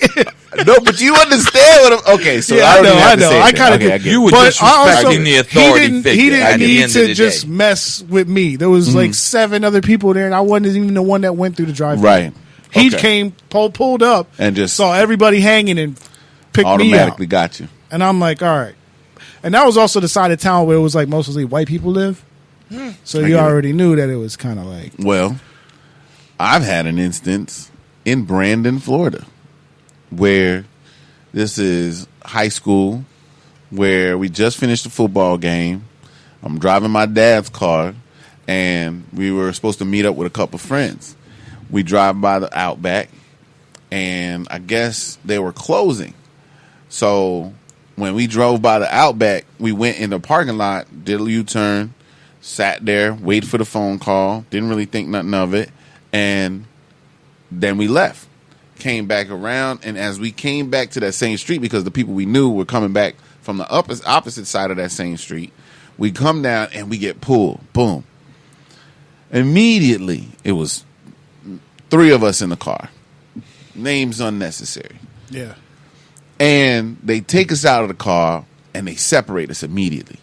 No, but you understand what I'm... Okay, so I know. I kind of get you were disrespecting the authority figure. He didn't need to just mess with me. There was like 7 other people there, and I wasn't even the one that went through the drive-thru. Right. He came, pulled up, and just saw everybody hanging and picked me out. Automatically got you. And I'm like, all right. And that was also the side of town where it was like mostly white people live. So you already knew that it was kind of like... Well, I've had an instance in Brandon, Florida, where this is high school, where we just finished a football game. I'm driving my dad's car, and we were supposed to meet up with a couple friends. We drive by the Outback, and I guess they were closing. So when we drove by the Outback, we went in the parking lot, did a U-turn, sat there, waited for the phone call, didn't really think nothing of it, and then we left. Came back around, and as we came back to that same street, because the people we knew were coming back from the opposite side of that same street, we come down and we get pulled. Boom. Immediately, it was 3 of us in the car. Names unnecessary. Yeah. And they take us out of the car and they separate us immediately.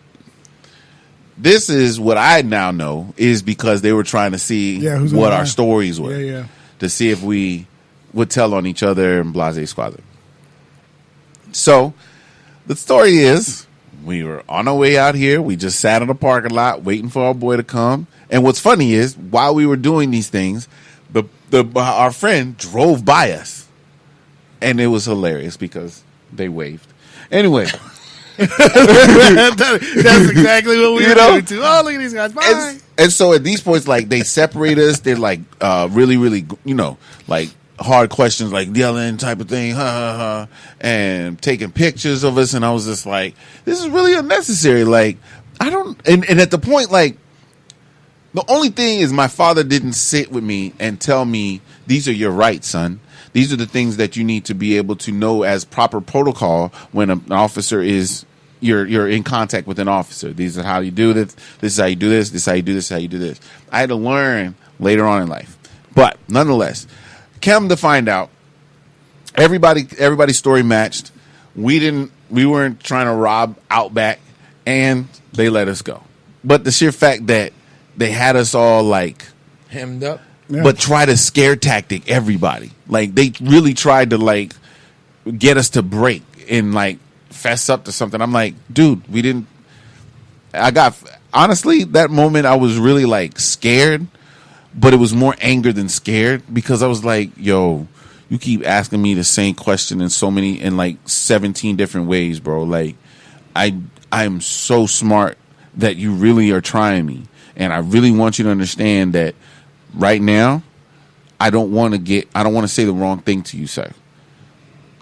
This is what I now know is because they were trying to see what our stories were. Yeah. To see if we would tell on each other and blase squadron. So the story is we were on our way out here. We just sat in the parking lot waiting for our boy to come. And what's funny is while we were doing these things, our friend drove by us. And it was hilarious because they waved. Anyway. That's exactly what we were doing too. Oh, look at these guys. Bye. And so at these points, like, they separate us. They're like really, really, like hard questions like yelling type of thing, and taking pictures of us. And I was just like, this is really unnecessary. Like, I don't, and at the point, like, the only thing is my father didn't sit with me and tell me, these are your rights, son. These are the things that you need to be able to know as proper protocol when an officer is, you're in contact with an officer. These are how you do this. This is how you do this. This is how you do this. How you do this. I had to learn later on in life. But nonetheless, come to find out, everybody's story matched. We weren't trying to rob Outback, and they let us go. But the sheer fact that they had us all like hemmed up, but try to scare tactic everybody. Like they really tried to like get us to break and like fess up to something. I'm like, dude, we didn't. Honestly, that moment I was really like scared. But it was more anger than scared because I was like, yo, you keep asking me the same question in like 17 different ways, bro. Like, I'm so smart that you really are trying me. And I really want you to understand that right now, I don't want to say the wrong thing to you, sir.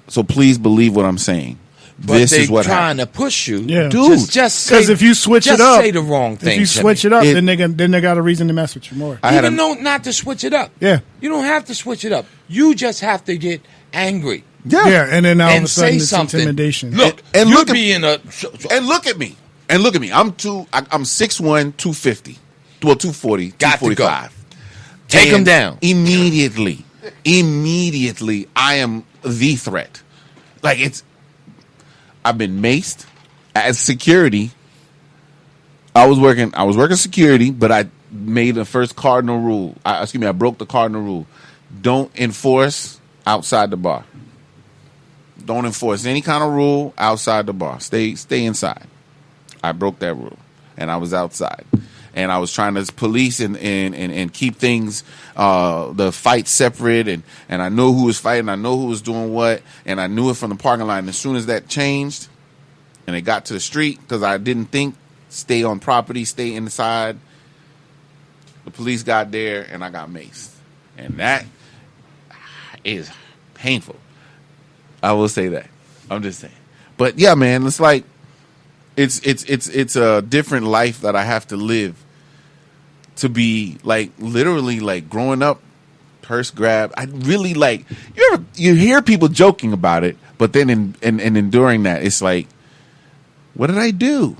So please believe what I'm saying. But this is what trying happened. to push you, dude. Just say, because if you switch it up, say the wrong thing. If you switch it up, then they got a reason to mess with you more. Even though not to switch it up. Yeah, you don't have to switch it up. You just have to get angry. Yeah, and then all of a say sudden it's something. intimidation. Look, and you look be in a and look at me. And look at me. I'm 6'1", 250. Well, 240, Got to 245. go. Take him down. Immediately, I am the threat. Like I've been maced as security. I was working security, but I made the first cardinal rule. I broke the cardinal rule. Don't enforce outside the bar. Don't enforce any kind of rule outside the bar. Stay inside. I broke that rule, and I was outside. And I was trying to police and keep things, the fight separate. And I know who was fighting. I know who was doing what. And I knew it from the parking lot. And as soon as that changed and it got to the street, because I didn't think, stay on property, stay inside, the police got there and I got maced. And that is painful. I will say that. I'm just saying. But yeah, man, it's like, it's a different life that I have to live to be like literally like growing up, purse grab. I really like you hear people joking about it, but then in enduring that, it's like, what did I do?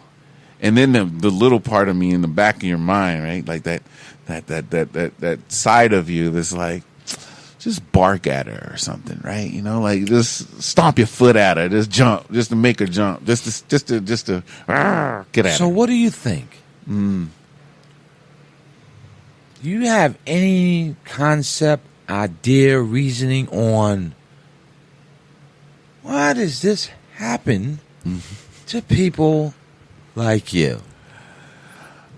And then the little part of me in the back of your mind, right? Like that side of you that's like, just bark at her or something, right? You know, like just stomp your foot at her, just jump, just to make her jump, just to get at her. So what do you think? Do you have any concept, idea, reasoning on why does this happen to people like you?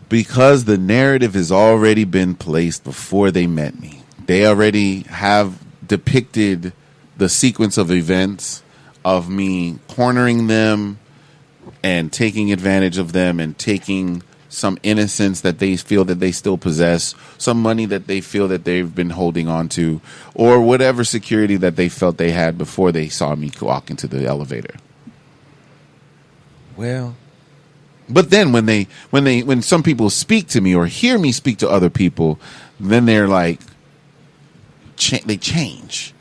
Because the narrative has already been placed before they met me. They already have depicted the sequence of events of me cornering them and taking advantage of them and taking some innocence that they feel that they still possess, some money that they feel that they've been holding on to, or whatever security that they felt they had before they saw me walk into the elevator. Well, but then when some people speak to me or hear me speak to other people, then they're like, they change.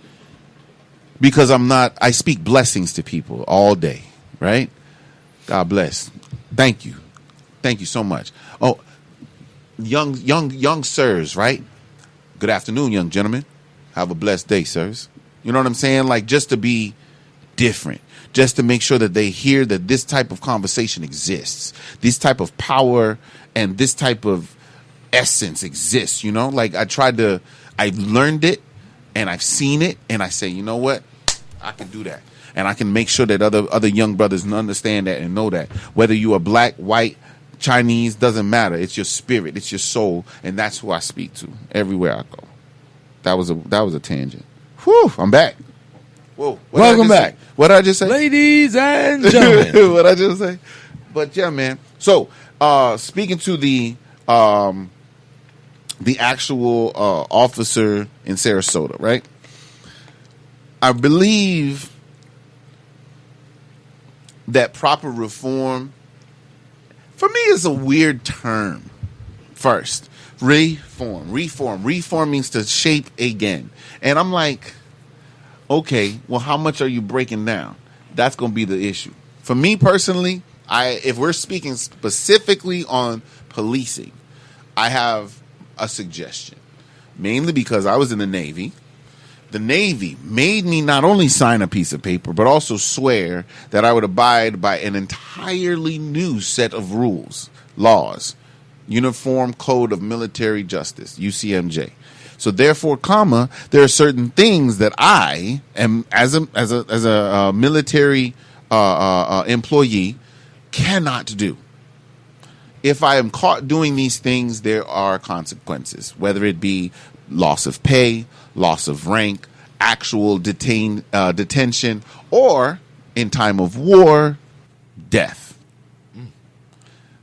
Because I speak blessings to people all day, right? God bless. Thank you. Thank you so much. Oh, young sirs, right? Good afternoon, young gentlemen. Have a blessed day, sirs. You know what I'm saying? Like, just to be different, just to make sure that they hear that this type of conversation exists, this type of power and this type of essence exists, you know? Like, I learned it and I've seen it and I say, you know what? I can do that. And I can make sure that other young brothers understand that and know that. Whether you are black, white, Chinese, doesn't matter. It's your spirit. It's your soul. And that's who I speak to everywhere I go. That was a tangent. Whew, I'm back. Whoa. Welcome back. What did I just say? Ladies and gentlemen. What did I just say? But yeah, man. So, speaking to the actual officer in Sarasota, right? I believe that proper reform, for me, is a weird term. First, reform means to shape again. And I'm like, okay, well, how much are you breaking down? That's going to be the issue. For me personally, if we're speaking specifically on policing, I have a suggestion. Mainly because I was in the Navy. The Navy made me not only sign a piece of paper, but also swear that I would abide by an entirely new set of rules, laws, Uniform Code of Military Justice, UCMJ. So therefore, there are certain things that I am, as a military employee, cannot do. If I am caught doing these things, there are consequences, whether it be loss of pay, loss of rank, actual detention, or, in time of war, death.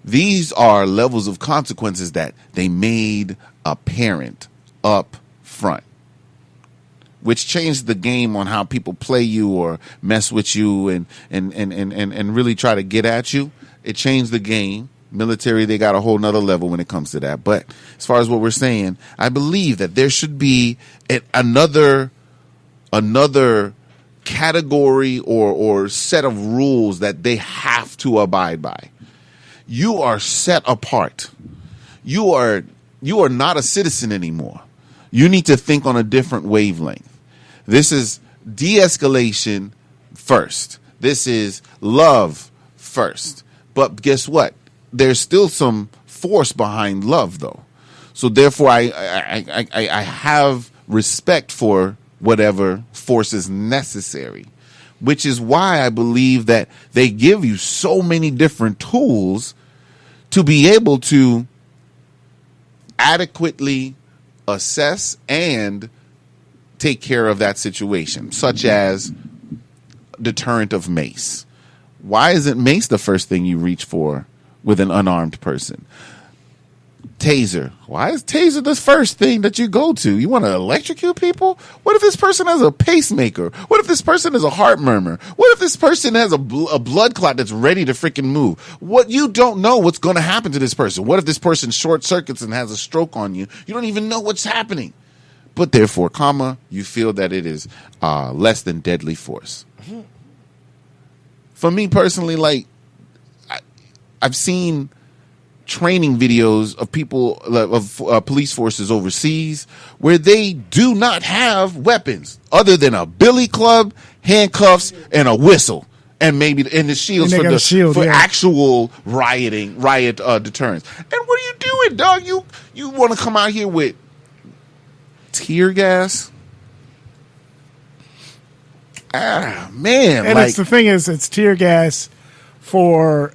These are levels of consequences that they made apparent up front, which changed the game on how people play you or mess with you and really try to get at you. It changed the game. Military, they got a whole nother level when it comes to that. But as far as what we're saying, I believe that there should be another category or set of rules that they have to abide by. You are set apart. You are not a citizen anymore. You need to think on a different wavelength. This is de-escalation first. This is love first. But guess what? There's still some force behind love, though. So therefore, I have respect for whatever force is necessary, which is why I believe that they give you so many different tools to be able to adequately assess and take care of that situation, such as deterrent of mace. Why isn't mace the first thing you reach for with an unarmed person? Taser. Why is taser the first thing that you go to? You want to electrocute people? What if this person has a pacemaker? What if this person is a heart murmur? What if this person has a blood clot that's ready to freaking move? What, you don't know what's going to happen to this person. What if this person short circuits and has a stroke on you? You don't even know what's happening. But therefore, you feel that it is less than deadly force. For me personally, like, I've seen training videos of people, of police forces overseas, where they do not have weapons other than a billy club, handcuffs, and a whistle, and maybe the shields for actual riot deterrence. And what are you doing, dog? You want to come out here with tear gas? Man! And it's the thing is, it's tear gas for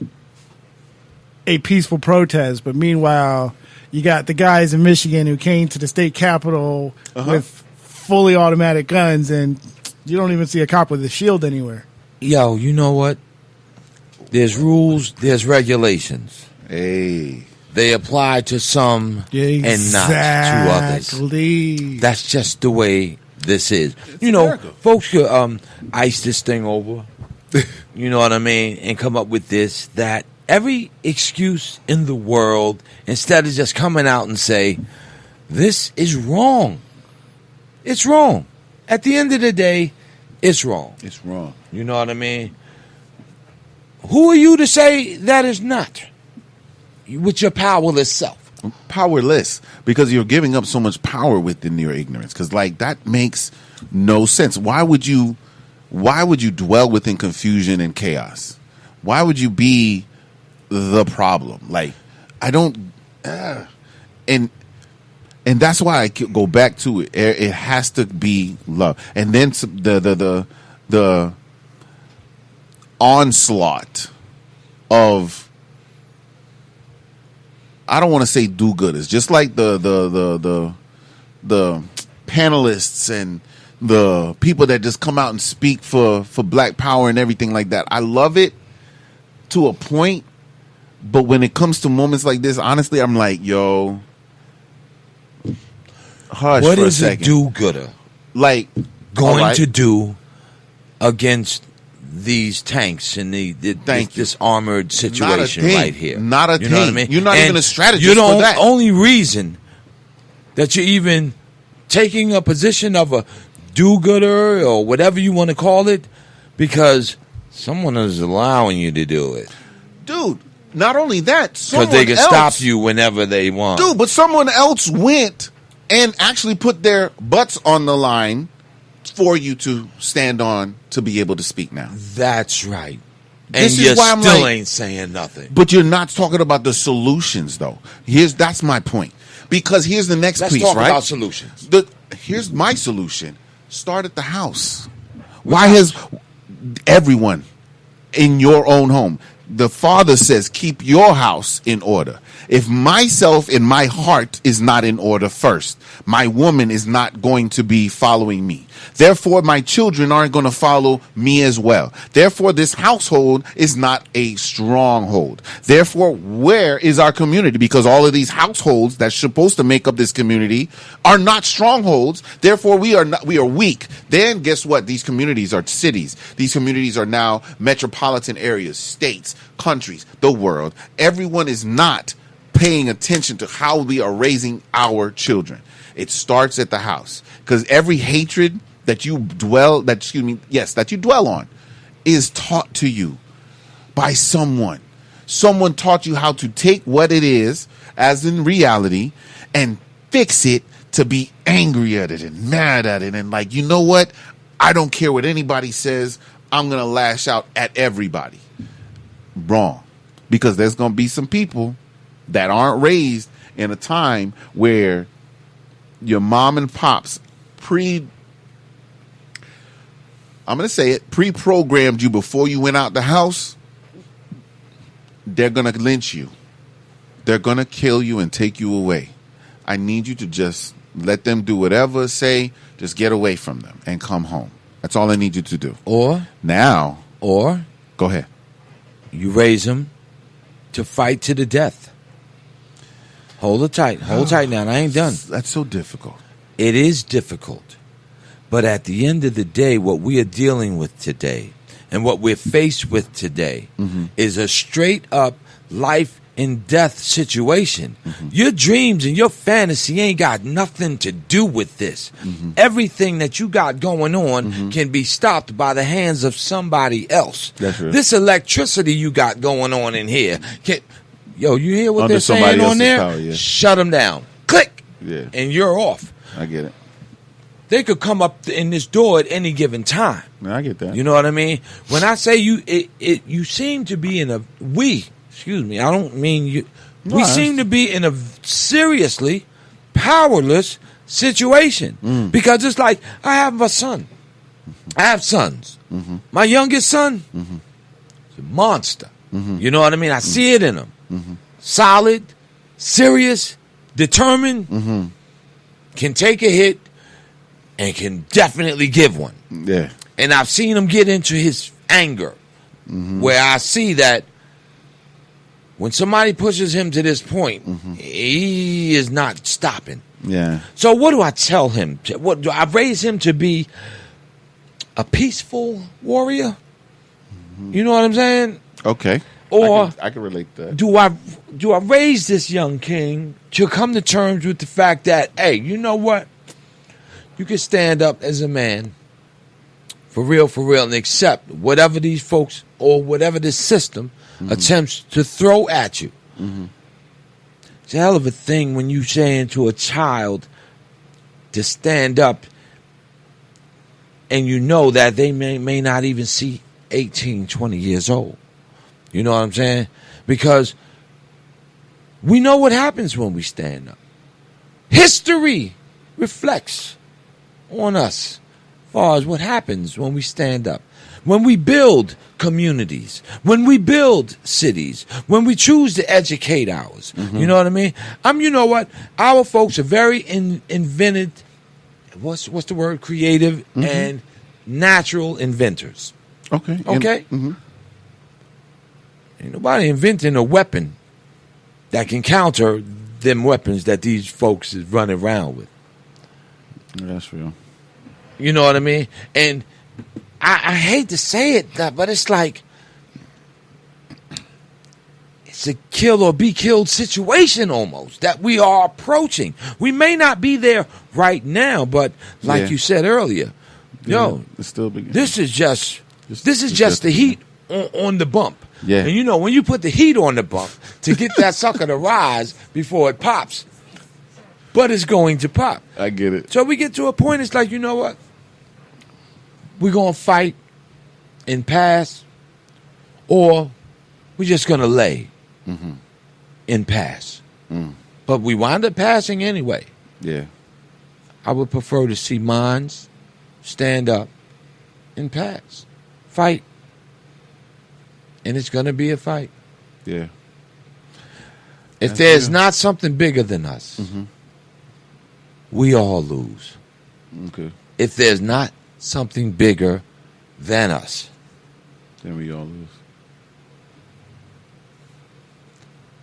a peaceful protest, but meanwhile, you got the guys in Michigan who came to the state capitol with fully automatic guns, and you don't even see a cop with a shield anywhere. Yo, you know what? There's rules, there's regulations. Hey. They apply to some and not to others. That's just the way this is. It's America. Folks could ice this thing over, you know what I mean, and come up with this, that, every excuse in the world, instead of just coming out and say, this is wrong. It's wrong. At the end of the day, it's wrong. It's wrong. You know what I mean? Who are you to say that is not? With your powerless self. Powerless. Because you're giving up so much power within your ignorance. Because, like, that makes no sense. Why would you dwell within confusion and chaos? Why would you be the problem? Like, I don't, and that's why I go back to it. It has to be love, and then the onslaught of, I don't want to say do-gooders, just like the panelists and the people that just come out and speak for Black Power and everything like that. I love it to a point. But when it comes to moments like this, honestly, I'm like, yo, hush what for a is second. a do-gooder? Like, going right. to do against these tanks and this armored situation thing. right here? Not a you know what I thing. mean? You're not And even a strategist you're for the that. only reason that you're even taking a position of a do-gooder or whatever you want to call it, because someone is allowing you to do it. Dude, not only that, Because they can stop you whenever they want. Dude, but someone else went and actually put their butts on the line for you to stand on to be able to speak now. That's right. And This you is why I'm still like- ain't saying nothing. But you're not talking about the solutions, though. That's my point. Because here's the next Let's piece, talk right? about solutions. Here's my solution. Start at the house. Why has everyone in your own home? The Father says, keep your house in order. If myself and my heart is not in order first, my woman is not going to be following me. Therefore, my children aren't going to follow me as well. Therefore, this household is not a stronghold. Therefore, where is our community? Because all of these households that's supposed to make up this community are not strongholds. Therefore, we are weak. Then guess what? These communities are cities. These communities are now metropolitan areas, states, countries, the world. Everyone is not paying attention to how we are raising our children. It starts at the house, because every hatred that you dwell on is taught to you by someone. Someone taught you how to take what it is as in reality and fix it to be angry at it and mad at it and like, you know what? I don't care what anybody says. I'm going to lash out at everybody. Wrong. Because there's going to be some people that aren't raised in a time where your mom and pops pre-programmed you before you went out the house. They're going to lynch you. They're going to kill you and take you away. I need you to just let them do whatever, say, just get away from them and come home. That's all I need you to do. Or go ahead. You raise them to fight to the death. Hold it tight. Hold tight now. I ain't done. That's so difficult. It is difficult. But at the end of the day, what we are dealing with today and what we're faced with today is a straight up life and death situation. Your dreams and your fantasy ain't got nothing to do with this. Everything that you got going on can be stopped by the hands of somebody else. That's right. This electricity you got going on in here you hear what Under they're saying somebody on else's there? power, yeah. Shut them down. Click. Yeah. And you're off. I get it. They could come up in this door at any given time. I get that. You know what I mean? When I say you seem to be in I don't mean you. No, We seem to be in a seriously powerless situation because it's like I have a son. I have sons. My youngest son is a monster. You know what I mean? I see it in him. Solid, serious, determined, can take a hit, and can definitely give one. Yeah. And I've seen him get into his anger, where I see that when somebody pushes him to this point, he is not stopping. Yeah. So what do I tell him? What do I raise him to be? A peaceful warrior? You know what I'm saying? Okay. Or I can relate to that. do I raise this young king to come to terms with the fact that, hey, you know what? You can stand up as a man for real, and accept whatever these folks or whatever this system attempts to throw at you. It's a hell of a thing when you saying to a child to stand up and you know that they may not even see 18, 20 years old. You know what I'm saying? Because we know what happens when we stand up. History reflects on us as far as what happens when we stand up. When we build communities, when we build cities, when we choose to educate ours. You know what I mean? You know what? Our folks are very invented. What's the word? Creative and natural inventors. Okay. Okay? Ain't nobody inventing a weapon that can counter them weapons that these folks is running around with. That's real. You know what I mean? And I hate to say it, but it's like it's a kill or be killed situation almost that we are approaching. We may not be there right now, but like you said earlier, it's still beginning. This is just the heat on the bump. Yeah. And you know, when you put the heat on the bump to get that sucker to rise before it pops, but it's going to pop. I get it. So we get to a point, it's like, you know what? We're going to fight and pass, or we're just going to lay and pass. But we wind up passing anyway. Yeah. I would prefer to see minds stand up and pass. Fight. And it's going to be a fight. Yeah. If there's not something bigger than us, we all lose. Okay. If there's not something bigger than us, then we all lose.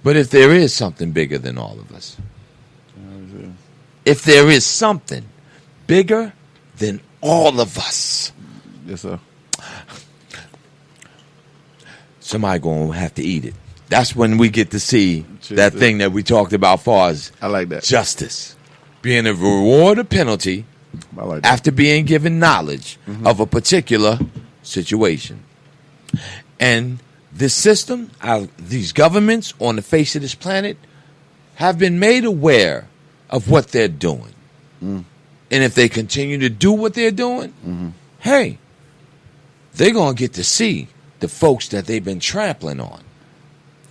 But if there is something bigger than all of us, if there is something bigger than all of us, yes, sir. Somebody going to have to eat it. That's when we get to see Just that thing that we talked about far as I like that. justice. Being a reward or penalty I like that. after being given knowledge of a particular situation. And this system, these governments on the face of this planet have been made aware of what they're doing. And if they continue to do what they're doing, hey, they're going to get to see the folks that they've been trampling on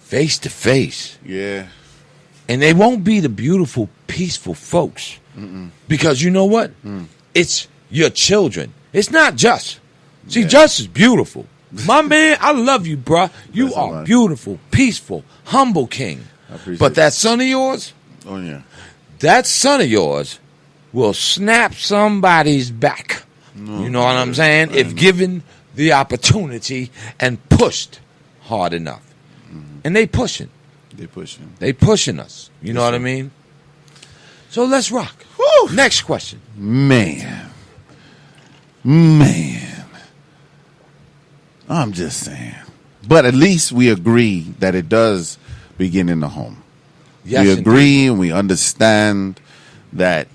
face to face. Yeah. And they won't be the beautiful, peaceful folks. Because you know what? It's your children. It's not Jus. See, Jus is beautiful. My man, I love you, bruh. You That's a are lot. beautiful, peaceful, humble king. I appreciate But that it. son of yours, Oh, yeah. that son of yours will snap somebody's back. You know what I'm saying? If given the opportunity and pushed hard enough. And they pushing. They pushing. They pushing us. You know what I mean? So let's rock. Next question. Man. I'm just saying. But at least we agree that it does begin in the home. Yes, we indeed. agree and we understand that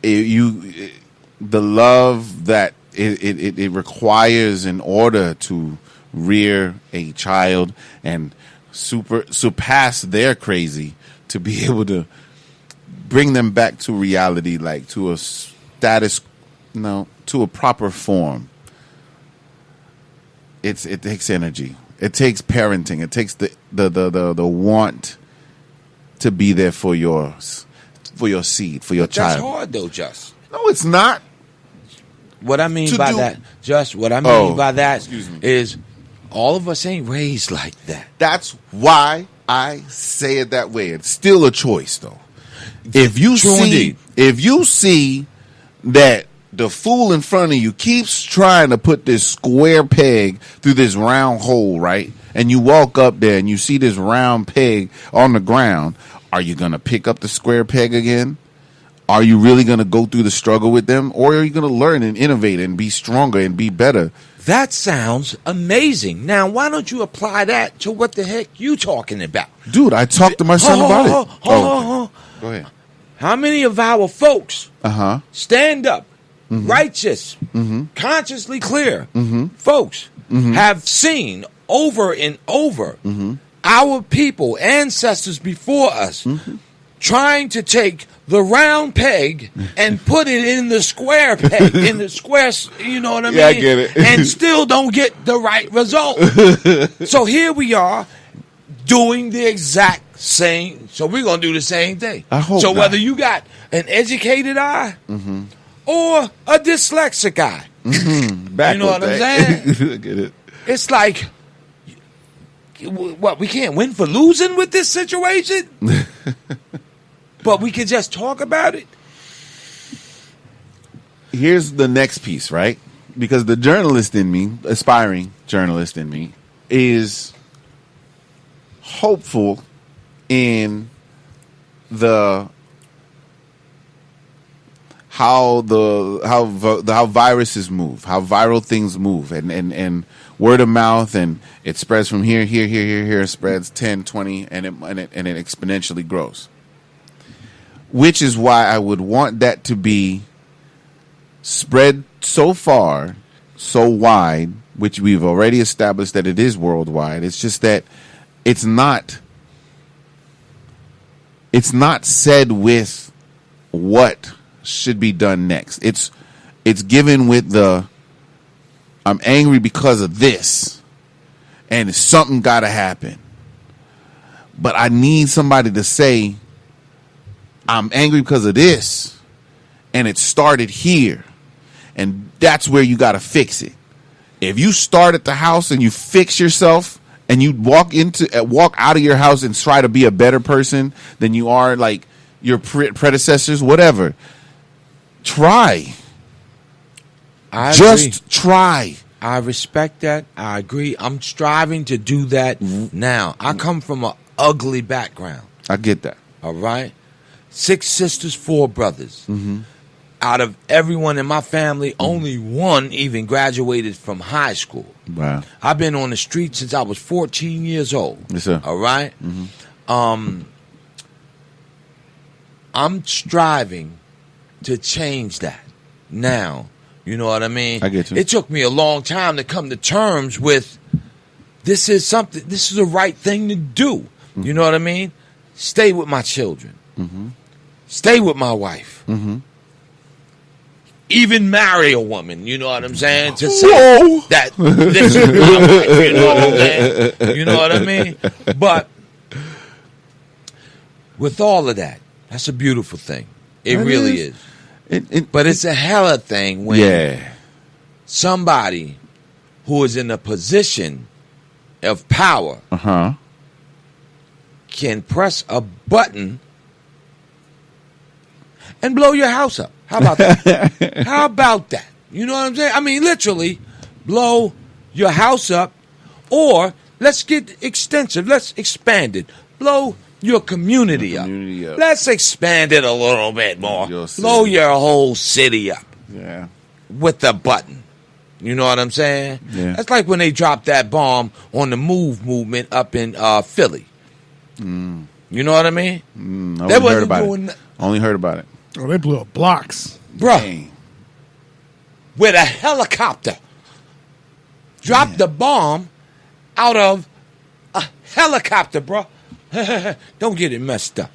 the love that it requires in order to rear a child and surpass their crazy to be able to bring them back to reality, like to a status, to a proper form. It takes energy. It takes parenting. It takes the want to be there for yours, for your seed, for your child. That's hard though, Jus. No, it's not. What I mean To by do- that, Jus, what I mean by that is all of us ain't raised like that. That's why I say it that way. It's still a choice, though. If you see that the fool in front of you keeps trying to put this square peg through this round hole, right? And you walk up there and you see this round peg on the ground, are you going to pick up the square peg again? Are you really going to go through the struggle with them? Or are you going to learn and innovate and be stronger and be better? That sounds amazing. Now, why don't you apply that to what the heck you talking about? Dude, I talked to my son about it. Okay. Go ahead. How many of our folks Uh-huh. stand up, righteous, consciously clear folks have seen over and over our people, ancestors before us, trying to take the round peg and put it in the square peg, in the square, you know what I mean? Yeah, I get it. And still don't get the right result. So here we are doing the exact same. So we're going to do the same thing. I hope so not. whether you got an educated eye or a dyslexic eye, Back you know what I'm saying? I get it. It's like, what, we can't win for losing with this situation? But we can just talk about it? Here's the next piece, right? Because the journalist in me, aspiring journalist in me, is hopeful in how how viruses move, how viral things move, and word of mouth, and it spreads from here, it spreads 10, 20, and it exponentially grows. Which is why I would want that to be spread so far, so wide, which we've already established that it is worldwide. It's just that it's not said with what should be done next. It's given with the I'm angry because of this, and something got to happen. But I need somebody to say, I'm angry because of this, and it started here, and that's where you got to fix it. If you start at the house and you fix yourself, and you walk out of your house and try to be a better person than you are, like your predecessors, whatever, try. Just try. I respect that. I agree. I'm striving to do that now. I come from an ugly background. I get that. All right? 6 sisters, 4 brothers. Out of everyone in my family, only one even graduated from high school. Wow. I've been on the street since I was 14 years old. Yes, sir. All right? I'm striving to change that now. You know what I mean? I get you. It took me a long time to come to terms with this is the right thing to do. You know what I mean? Stay with my children. Stay with my wife. Even marry a woman, you know what I'm saying? To say that this is my wife, you know what I'm saying? You know what I mean? But with all of that, that's a beautiful thing. It really is. But it's a hella thing when somebody who is in a position of power can press a button and blow your house up. How about that? How about that? You know what I'm saying? I mean, literally, blow your house up, or let's get extensive. Let's expand it. Blow your community up. Let's expand it a little bit more. Blow your whole city up. Yeah. With the button. You know what I'm saying? Yeah. That's like when they dropped that bomb on the MOVE movement up in Philly. You know what I mean? They heard about it. Only heard about it. Oh, they blew up blocks. Bruh. With a helicopter. Dropped the bomb out of a helicopter, bruh. Don't get it messed up.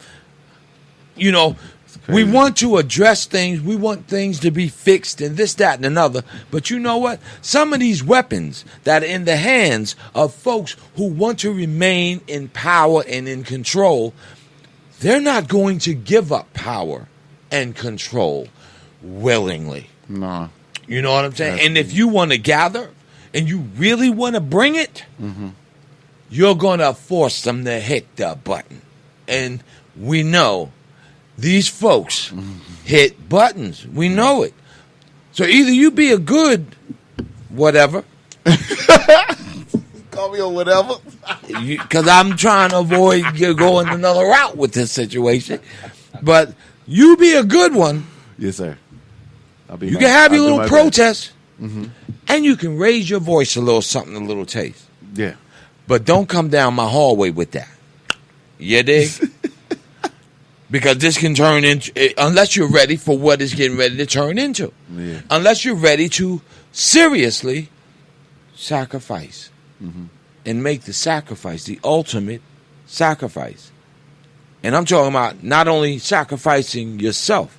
You know, we want to address things. We want things to be fixed and this, that, and another. But you know what? Some of these weapons that are in the hands of folks who want to remain in power and in control, they're not going to give up power and control willingly. No. You know what I'm saying? And if you want to gather and you really want to bring it, you're going to force them to hit the button. And we know these folks hit buttons. We know it. So either you be a good whatever. Call me a whatever. Because I'm trying to avoid you going another route with this situation. But you be a good one. Yes, sir. You can have your little protest. And you can raise your voice a little something, a little taste. Yeah. But don't come down my hallway with that. You dig? Because this can turn into, unless you're ready for what it's getting ready to turn into. Yeah. Unless you're ready to seriously sacrifice. And make the sacrifice the ultimate sacrifice. And I'm talking about not only sacrificing yourself.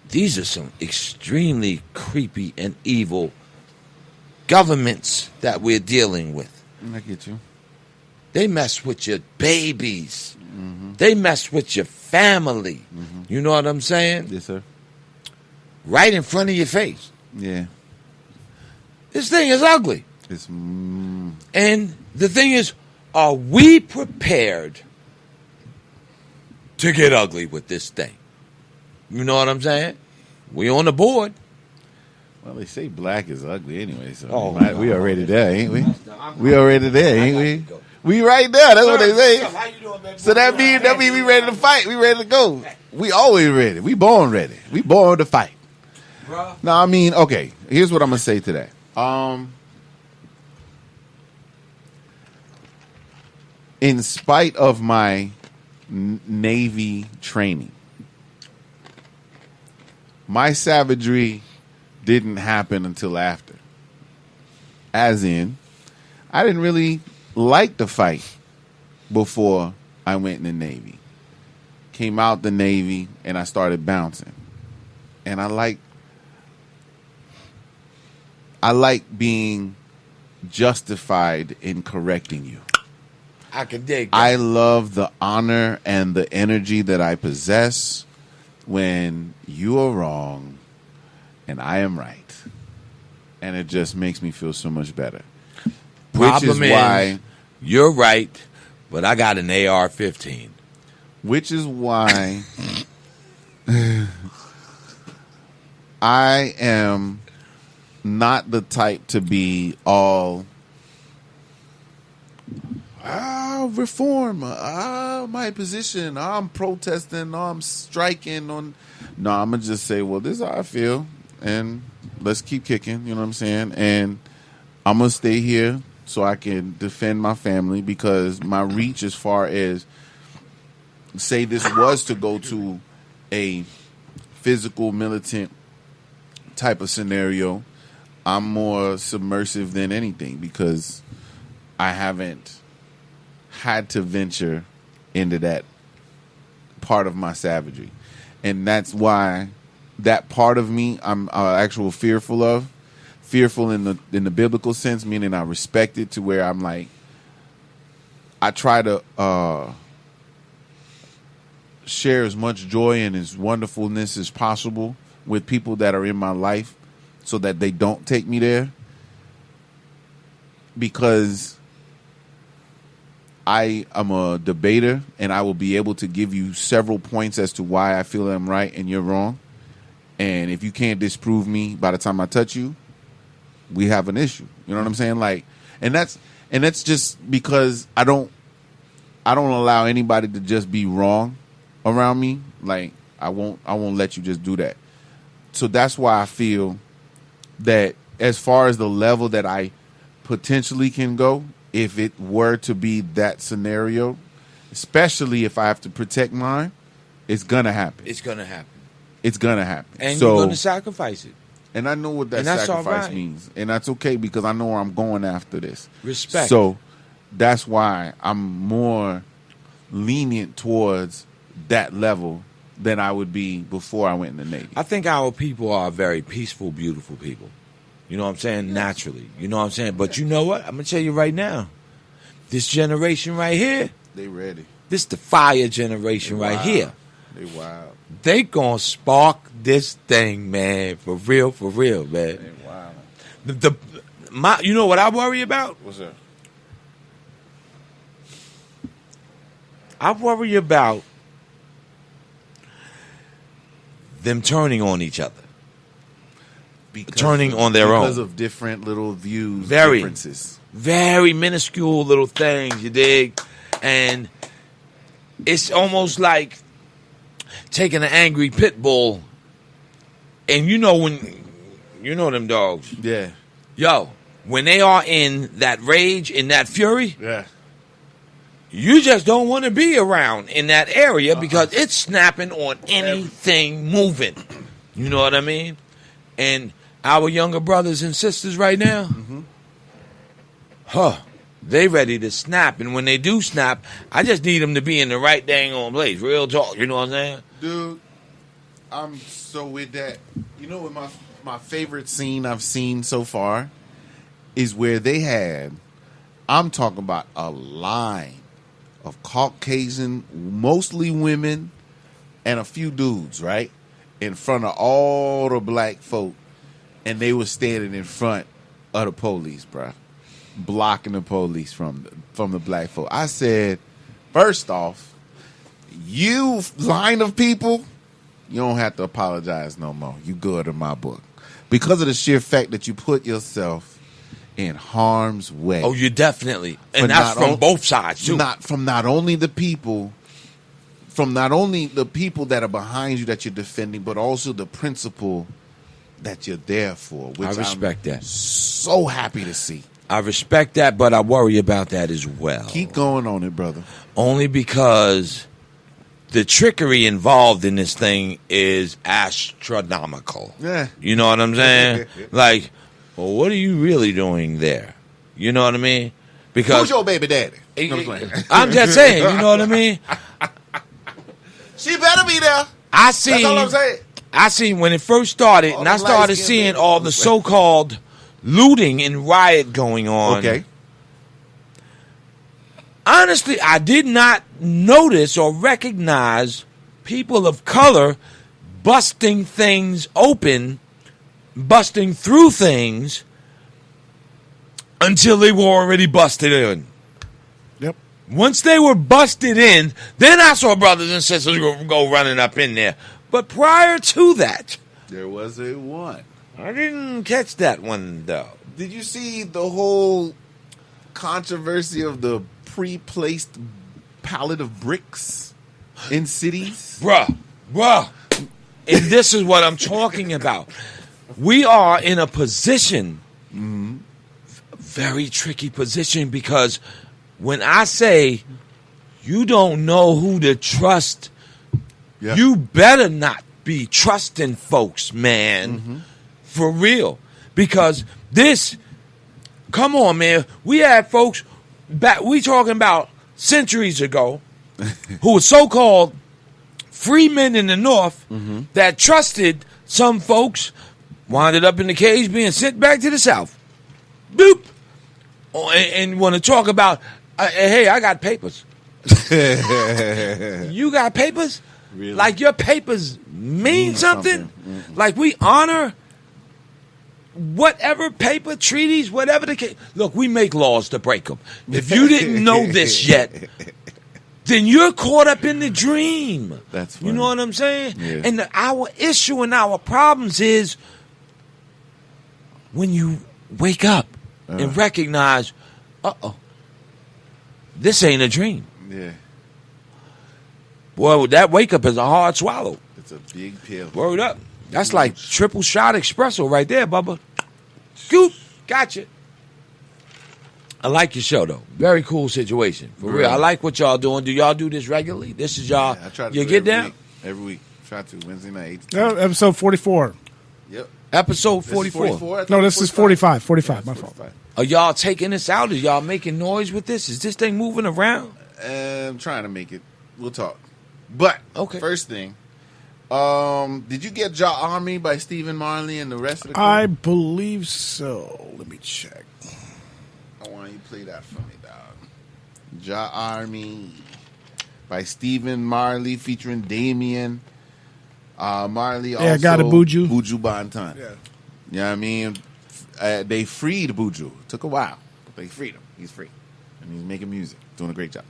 These are some extremely creepy and evil governments that we're dealing with. I get you. They mess with your babies. They mess with your family. You know what I'm saying? Yes, sir. Right in front of your face. Yeah. This thing is ugly. It's And the thing is, are we prepared to get ugly with this thing? You know what I'm saying? We on the board. Well, they say black is ugly anyway, so Oh, we already there, ain't we? We already there, ain't we? We right there. That's what they say. How you doing, baby? So that mean we ready to fight. We ready to go. We always ready. We born ready. We born to fight. Bruh. No, I mean, okay. Here's what I'm gonna say to that. In spite of my Navy training, my savagery didn't happen until after. As in, I didn't really like to fight before I went in the Navy. Came out the Navy and I started bouncing. And I like being justified in correcting you. I can dig that. I love the honor and the energy that I possess when you are wrong and I am right. And it just makes me feel so much better. Problem is, you're right, but I got an AR-15. Which is why I am not the type to be all reform, my position, I'm protesting, I'm striking on. No, I'm gonna just say, well, this is how I feel, and let's keep kicking. You know what I'm saying? And I'm gonna stay here so I can defend my family, because my reach as far as, say this was to go to a physical militant type of scenario, I'm more submersive than anything, because I haven't had to venture into that part of my savagery. And that's why that part of me I'm actual fearful of. Fearful in the biblical sense, meaning I respect it, to where I'm like, I try to share as much joy and as wonderfulness as possible with people that are in my life, so that they don't take me there, because I am a debater and I will be able to give you several points as to why I feel I'm right and you're wrong. And if you can't disprove me by the time I touch you, we have an issue. You know what I'm saying? Like, and that's just because I don't allow anybody to just be wrong around me. Like, I won't let you just do that. So that's why I feel that as far as the level that I potentially can go, if it were to be that scenario, especially if I have to protect mine, it's gonna happen. It's gonna happen. It's gonna happen. And so, you're gonna sacrifice it. And I know what that that's sacrifice right. means. And that's okay, because I know where I'm going after this. Respect. So that's why I'm more lenient towards that level than I would be before I went in the Navy. I think our people are very peaceful, beautiful people. You know what I'm saying? Naturally. You know what I'm saying? But you know what? I'm going to tell you right now. This generation right here, they ready. This the fire generation right here. They wild. They going to spark this thing, man. For real, man. They wild. You know what I worry about? What's that? I worry about them turning on each other. Turning on their own. Because of different little views, Very. differences. Very minuscule little things, you dig? And it's almost like taking an angry pit bull, and you know them dogs. Yeah. Yo, when they are in that rage, in that fury, Yeah. you just don't want to be around in that area because it's snapping on anything moving. You know what I mean? And our younger brothers and sisters right now, they ready to snap. And when they do snap, I just need them to be in the right dang on place. Real talk, you know what I'm saying? Dude, I'm so with that. You know what my favorite scene I've seen so far is where they had, I'm talking about a line of Caucasian, mostly women, and a few dudes, right? In front of all the black folk. And they were standing in front of the police, bro. Blocking the police from the black folk. I said, first off, you line of people, you don't have to apologize no more. You good in my book. Because of the sheer fact that you put yourself in harm's way. Oh, you definitely. For And that's not from on- both sides, too. Not only the people that are behind you that you're defending, but also the principle that you're there for. Which I respect that. So happy to see. I respect that, but I worry about that as well. Keep going on it, brother. Only because the trickery involved in this thing is astronomical. Yeah. You know what I'm saying? Like, well, what are you really doing there? You know what I mean? Because Who's your baby daddy? No, I'm playing. I'm just saying, you know what I mean? She better be there. That's all I'm saying. I seen when it first started, All and I the started light-skinned seeing babies. all the so-called looting and riot going on. Okay. Honestly, I did not notice or recognize people of color busting things open, busting through things until they were already busted in. Yep. Once they were busted in, then I saw brothers and sisters go running up in there. But prior to that, There was a one. I didn't catch that one, though. Did you see the whole controversy of the pre-placed pallet of bricks in cities? Bruh. And this is what I'm talking about. We are in a position, very tricky position, because when I say you don't know who to trust, Yeah. you better not be trusting folks, man. For real. Because this, come on, man. We had folks we talking about centuries ago who were so-called free men in the North that trusted some folks, winded up in the cage being sent back to the South. Boop. Oh, and want to talk about, hey, I got papers. You got papers? Really? Like your papers mean something? Like we honor whatever paper, treaties, whatever the case. Look, we make laws to break them. If you didn't know this yet, then you're caught up in the dream. That's You know funny. what I'm saying? Yeah. And our issue and our problems is when you wake up and recognize, this ain't a dream. Yeah. Boy, that wake up is a hard swallow. It's a big pill. Word up. That's like triple shot espresso right there, Bubba. Scoop. Gotcha. I like your show, though. Very cool situation. For real. I like what y'all doing. Do y'all do this regularly? This is y'all. I try to You do get every down? week. Every week. Try to. Wednesday night, 8 to 10. Episode 44. Yep. Episode This is 44. No, this is 45. 45, my fault. Are y'all taking this out? Are y'all making noise with this? Is this thing moving around? I'm trying to make it. We'll talk. But, Okay. first thing, did you get Ja Army by Stephen Marley and the rest of the crew? I believe so. Let me check. I want you to play that for me, dog. Ja Army by Stephen Marley featuring Damien. Marley also. Yeah, got a Buju. Buju Banton. Yeah. You know what I mean? They freed Buju. Took a while, but they freed him. He's free. And he's making music. Doing a great job.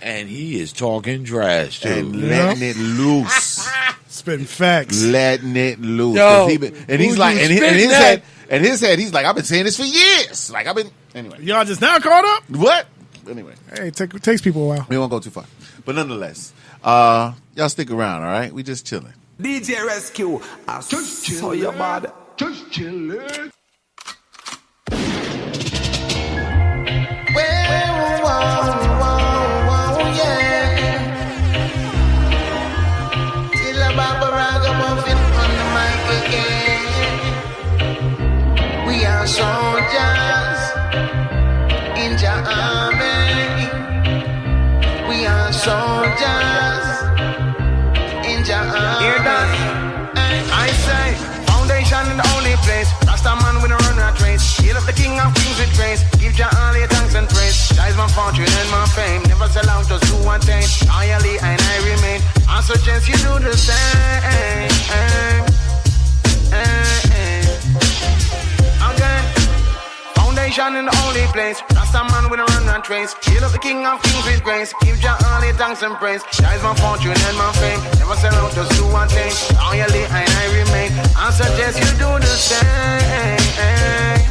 And he is talking trash, too. And letting it loose. Spitting facts. Letting it loose. Yo, 'Cause and he's Buju like, and spitting his that. head, he's like, I've been saying this for years. Like, I've been, anyway. Y'all just now caught up? What? Anyway. Hey, it takes people a while. We won't go too far. But nonetheless, y'all stick around, all right? We just chilling. DJ Rescue, I saw your body. Just chillin'. We are soldiers in Jah army. We are soldiers in Jah army. Hear that? I say, foundation in the only place. Rasta man with a run rat race. Heal up the king of kings with grace. Give Jah all your thanks and praise. Jah is my fortune and my fame. Never sell out, just do one thing. Loyally and I remain. I suggest you do the same. Again, foundation in the only place. Rasta man with a run and trace. Heal up the king of kings with grace. Give Jah all your thanks and praise. Jah is my fortune and my fame. Never sell out, just do one thing. Loyally and I remain. I suggest you do the same.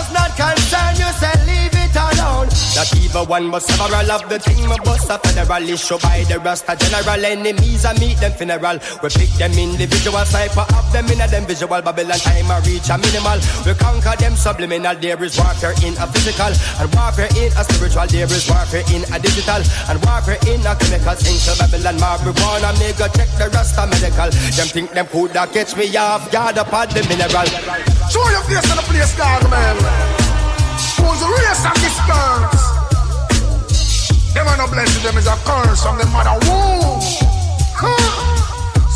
does not concern you, say leave it alone. Not even one but several of the thing my bust a federal issue by the Rasta general. Enemies I meet them funeral. We pick them individual, sniper of them in a them visual. Babylon time I reach a minimal. We conquer them subliminal. There is warfare in a physical and warfare in a spiritual. There is warfare in a digital and warfare in a chemical. Into Babylon marijuana, me go check the Rasta medical. Them think them coulda catch me off guard upon the mineral. Show your face in the place, dog, man. Who's the race and disperse? Them are no blessing, them is a curse from the mother womb.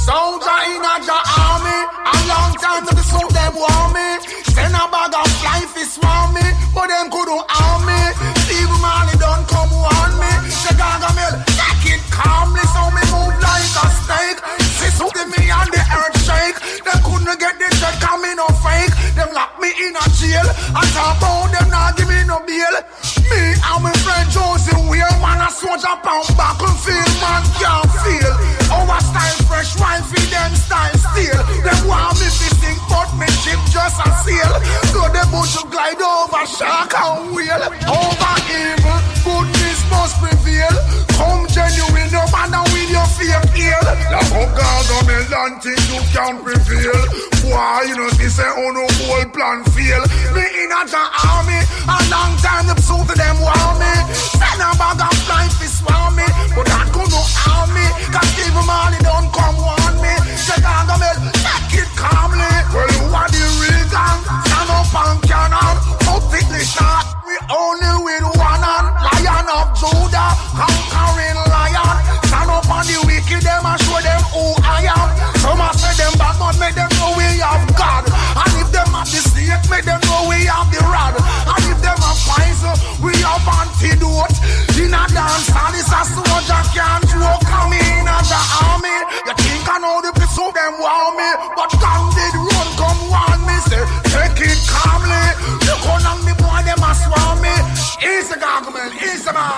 Soldier in a army, a long time to the soul them want me. Send a bag of life is swarm me, but them couldn't harm me. Steve Marley don't come warn me. The Gargamel, take it calmly, so me move like a snake. Sis who me and the earth shake. Them couldn't get the check, cause me no fake. Them lock me in a jail, and talk about them not give me no bail. Me and my friend Josie Weir, man a soldier pound back and feel, man can't feel. Our style fresh, wine feed them style still. Them want me to sing, but me chip just a seal. So them want to glide over shark and wheel. Over evil, goodness must prevail. Come genuine, no matter with your fake heel. Like a Gargamel and think you can prevail. Why, you know, this ain't on no whole plan fail. Me in a army, a long time the suit of them want me. Send a bag of life is swarm me, but that could no harm me. Cause Steve Marley don't come warn me. The Gargamel, take it calmly. Well, you are the real gang, stand up and cannon. Out it the shot, we only with one hand. Lion of Judah, conquering lion. Stand up on the wicked, them and show them who I am. Some a say them bad, but make them know we have God. And if them have the snake, make them know we have the rod. And if them have poison, we have antidote. In a dance, and it's a soldier can't joke. Come in as the army. You think I know the people them want me, but gang did run, come warn me. Say, take it calmly. Look how long the boy them a swarm me. Easy Gargamel, easy man.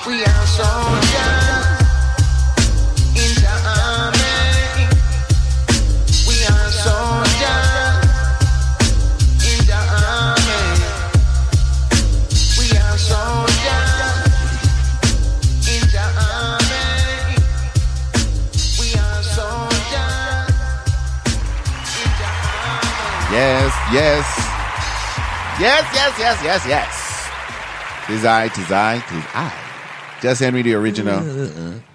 We are soldiers in the army. We are soldiers in the army. We are soldiers in the army. We are soldiers in the army. Yes, yes. Yes. Tis I. Just Henry the original.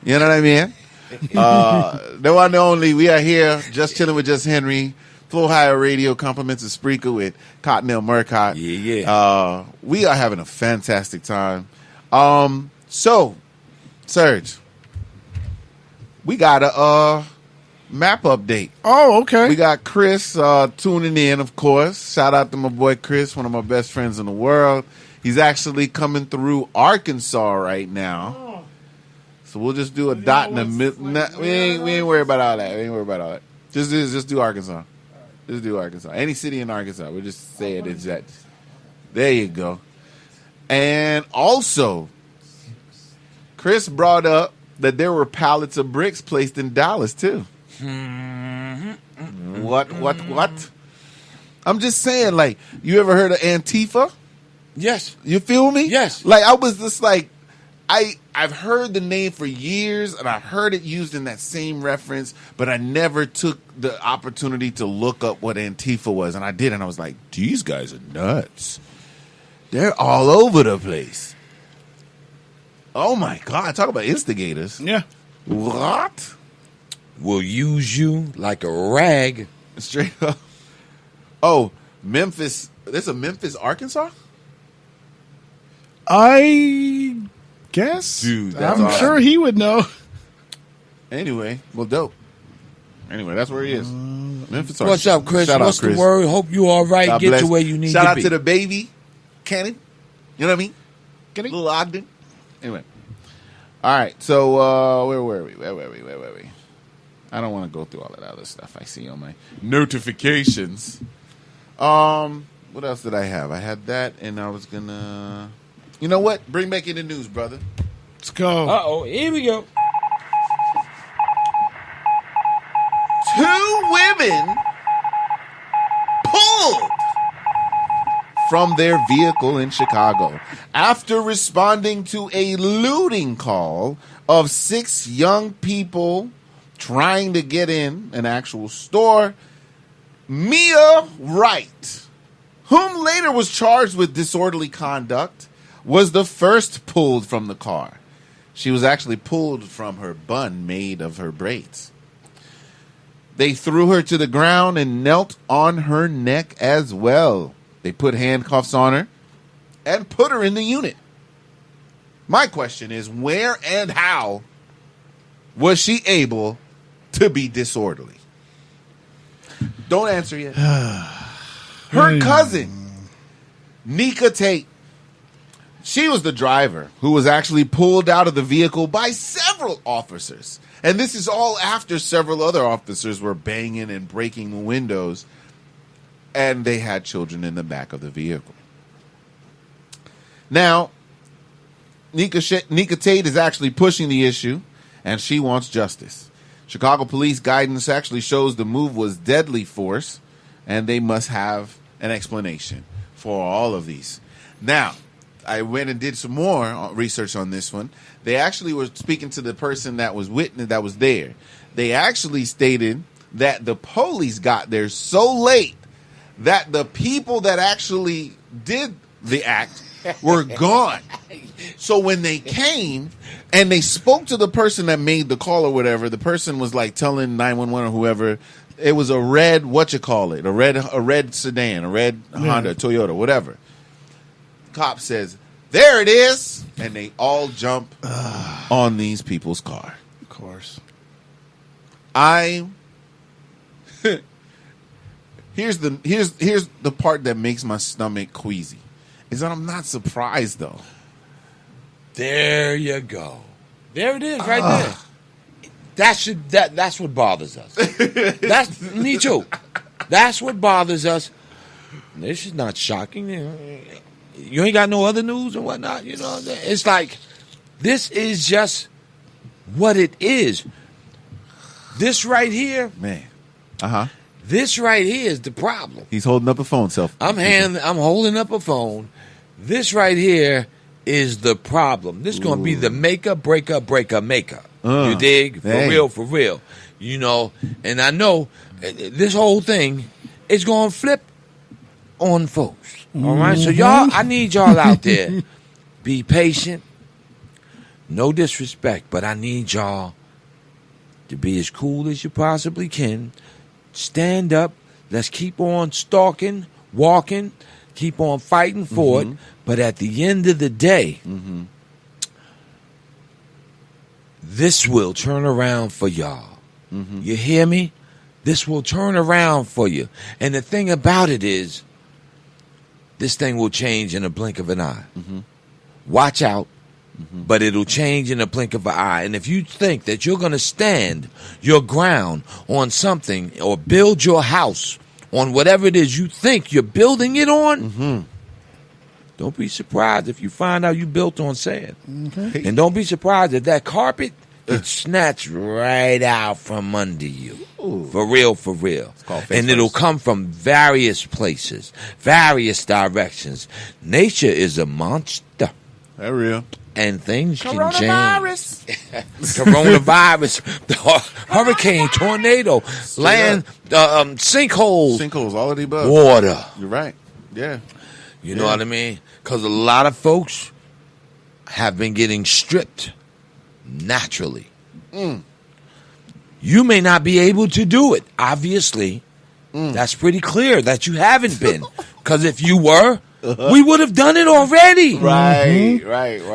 You know what I mean? The one and only. We are here, just chilling with Just Henry. Flow Higher Radio, compliments of Spreaker with Cottonelle Murkot. Yeah. We are having a fantastic time. So, Serge, we got a map update. Oh, okay. We got Chris tuning in, of course. Shout out to my boy Chris, one of my best friends in the world. He's actually coming through Arkansas right now. So we'll just do a dot in the middle. We ain't worried about all that. Just do Arkansas. Just do Arkansas. Any city in Arkansas. We'll just say it is that. There you go. And also, Chris brought up that there were pallets of bricks placed in Dallas, too. What? I'm just saying, like, you ever heard of Antifa? Yes. You feel me? Yes. Like, I was just like, I've heard the name for years, and I've heard it used in that same reference, but I never took the opportunity to look up what Antifa was, and I did, and I was like, these guys are nuts. They're all over the place. Oh, my God. Talk about instigators. Yeah. What? Will use you like a rag. Straight up. Oh, Memphis. There's a Memphis, Arkansas? I guess. Dude, that's I'm awesome. sure he would know. Anyway, well, dope. Anyway, that's where he is. Memphis, Arkansas. What's up, Chris? Shout out, What's Chris. the word? Hope you all right. God Get bless. to where you need Shout to out be. to the baby, Cannon. You know what I mean? Kenny? Little Ogden. Anyway. All right. So, where were we? I don't want to go through all of that other stuff I see on my notifications. What else did I have? I had that, and I was gonna. You know what? Bring back in the news, brother. Let's go. Uh-oh. Here we go. 2 women pulled from their vehicle in Chicago after responding to a looting call of 6 young people trying to get in an actual store. Mia Wright, whom later was charged with disorderly conduct, was the first pulled from the car. She was actually pulled from her bun made of her braids. They threw her to the ground and knelt on her neck as well. They put handcuffs on her and put her in the unit. My question is, where and how was she able to be disorderly? Don't answer yet. Her cousin, Nika Tate, she was the driver who was actually pulled out of the vehicle by several officers. And this is all after several other officers were banging and breaking the windows, and they had children in the back of the vehicle. Now, Nika Tate is actually pushing the issue, and she wants justice. Chicago police guidance actually shows the move was deadly force, and they must have an explanation for all of these. Now, I went and did some more research on this one. They actually were speaking to the person that was there. They actually stated that the police got there so late that the people that actually did the act were gone. So when they came and they spoke to the person that made the call or whatever, the person was like telling 911 or whoever, it was a red, a red sedan, a red Honda, Toyota, whatever. Cop says, "There it is," and they all jump on these people's car. Of course. Here's the part that makes my stomach queasy, is that I'm not surprised though. There you go. There it is, right there. That's what bothers us. That's me too. That's what bothers us. This is not shocking. You ain't got no other news and whatnot. You know, it's like this is just what it is. This right here, man. This right here is the problem. He's holding up a phone, I'm holding up a phone. This right here is the problem. This is going to be the maker, breaker. You dig? For real. You know, and I know this whole thing is going to flip on folks. All right? So y'all, I need y'all out there. Be patient. No disrespect, but I need y'all to be as cool as you possibly can. Stand up. Let's keep on stalking, walking, keep on fighting for it. But at the end of the day, this will turn around for y'all. You hear me? This will turn around for you. And the thing about it is, this thing will change in a blink of an eye. Watch out. But it'll change in a blink of an eye. And if you think that you're going to stand your ground on something or build your house on whatever it is you think you're building it on, don't be surprised if you find out you built on sand. And don't be surprised if that carpet gets snatched right out from under you. For real. And it'll come from various places, various directions. Nature is a monster. That's real. And things can change. Coronavirus, hurricane, tornado, land, sinkholes. Sinkholes, all of the above. Water. You're right. Yeah. You know what I mean? Because a lot of folks have been getting stripped naturally. You may not be able to do it. Obviously, that's pretty clear that you haven't been. Because if you were, we would have done it already. Right.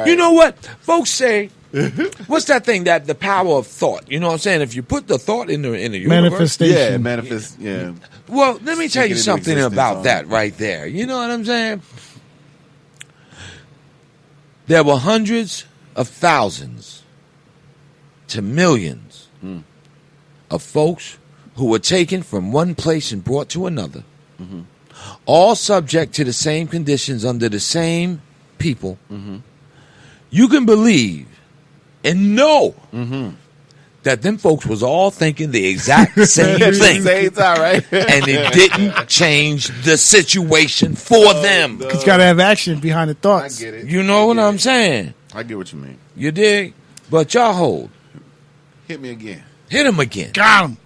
You know what? Folks say, what's that thing, that the power of thought? You know what I'm saying? If you put the thought in the universe. Manifestation. Yeah. Well, let me tell you something about that right there. You know what I'm saying? There were hundreds of thousands to millions of folks who were taken from one place and brought to another. All subject to the same conditions under the same people. You can believe and know that them folks was all thinking the exact same thing. Same time, right? And it didn't change the situation for them. Because you got to have action behind the thoughts. I get it. You know what I'm saying? I get what you mean. You dig? But y'all hold. Hit me again. Hit him again. Got him.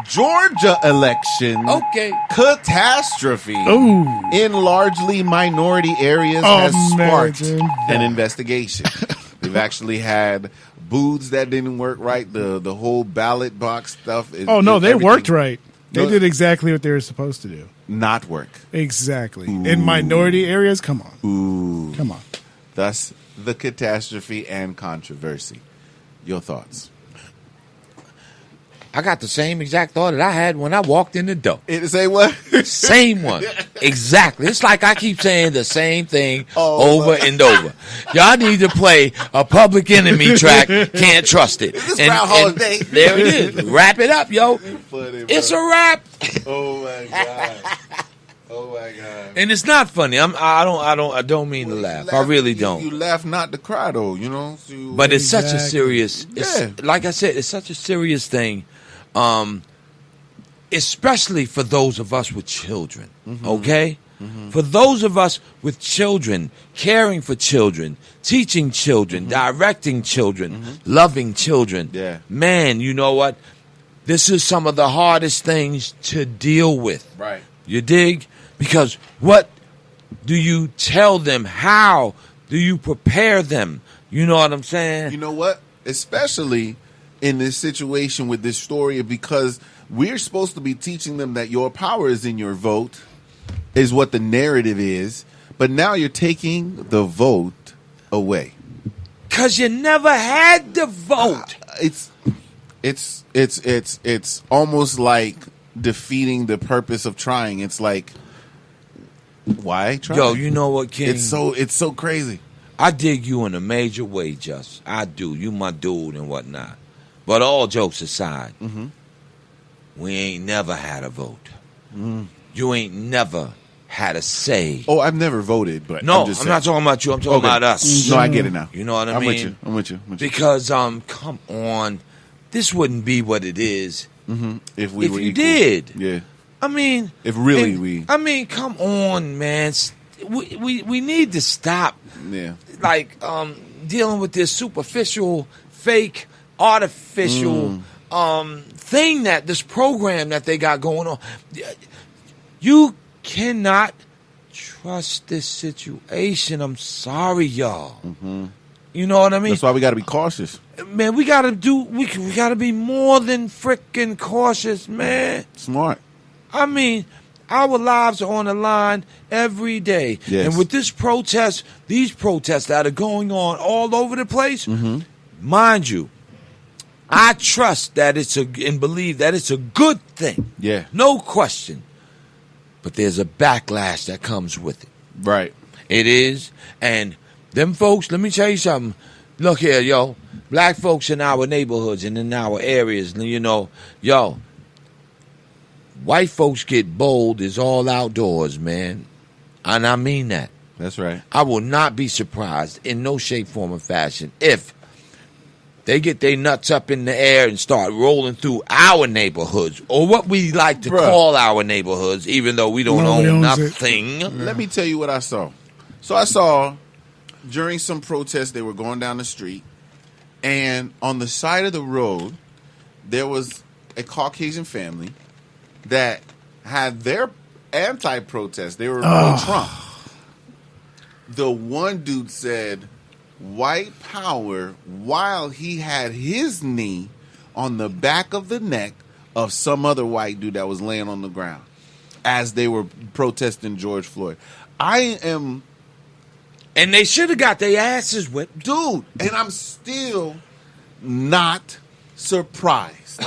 Georgia election. Okay. Catastrophe Ooh. in largely minority areas has sparked Imagine an investigation. They've actually had booths that didn't work right. The whole ballot box stuff. Oh, no, they everything- worked right. They No. did exactly what they were supposed to do. Not work. Exactly. In minority areas, come on. Ooh. Come on. Thus, the catastrophe and controversy. Your thoughts? I got the same exact thought that I had when I walked in the door. Say what? Same one. Exactly. It's like I keep saying the same thing Oh, over and over. Y'all need to play a Public Enemy track, Can't Trust It. This Groundhog Day. There it is. Wrap it up, yo. Funny, It's a bro. wrap. Oh my god. Oh my god. And it's not funny. I don't mean to laugh. I really don't. You laugh not to cry though, you know? So you- But it's such a serious, Yeah. like I said, it's such a serious thing, especially for those of us with children, okay? For those of us with children, caring for children, teaching children, directing children, loving children. Yeah. Man, you know what? This is some of the hardest things to deal with. Right. You dig? Because what do you tell them? How do you prepare them? You know what I'm saying? You know what? Especially in this situation with this story, because we're supposed to be teaching them that your power is in your vote, is what the narrative is. But now you're taking the vote away. Because you never had the vote. It's almost like defeating the purpose of trying. It's like, why try? Yo, you know what, King? It's so crazy. I dig you in a major way, Just. I do. You my dude and whatnot. But all jokes aside, we ain't never had a vote. You ain't never had a say. Oh, I've never voted, but No, I'm just I'm not talking about you. I'm talking about us. No, I get it now. You know what I I'm mean? with you. Because, come on. This wouldn't be what it is If we were you equal. did. Yeah. I mean, I mean, come on, man. We need to stop. Yeah. Like dealing with this superficial, fake, artificial thing that this program that they got going on. You cannot trust this situation. I'm sorry, y'all. You know what I mean? That's why we got to be cautious. Man, we gotta be more than freaking cautious, man. Smart. I mean, our lives are on the line every day. Yes. And with this protest, these protests that are going on all over the place, mind you, I trust that and believe that it's a good thing. Yeah. No question. But there's a backlash that comes with it. Right. It is. And them folks, let me tell you something. Look here, yo. Black folks in our neighborhoods and in our areas, you know, yo, white folks get bold is all outdoors, man. And I mean that. That's right. I will not be surprised in no shape, form, or fashion if they get their nuts up in the air and start rolling through our neighborhoods, or what we like to call our neighborhoods, even though we don't own nothing. Let me tell you what I saw. So I saw during some protests, they were going down the street, and on the side of the road, there was a Caucasian family that had their anti-protest. They were pro-Trump. The one dude said, white power, while he had his knee on the back of the neck of some other white dude that was laying on the ground as they were protesting George Floyd. And they should have got their asses whipped. Dude, and I'm still not surprised.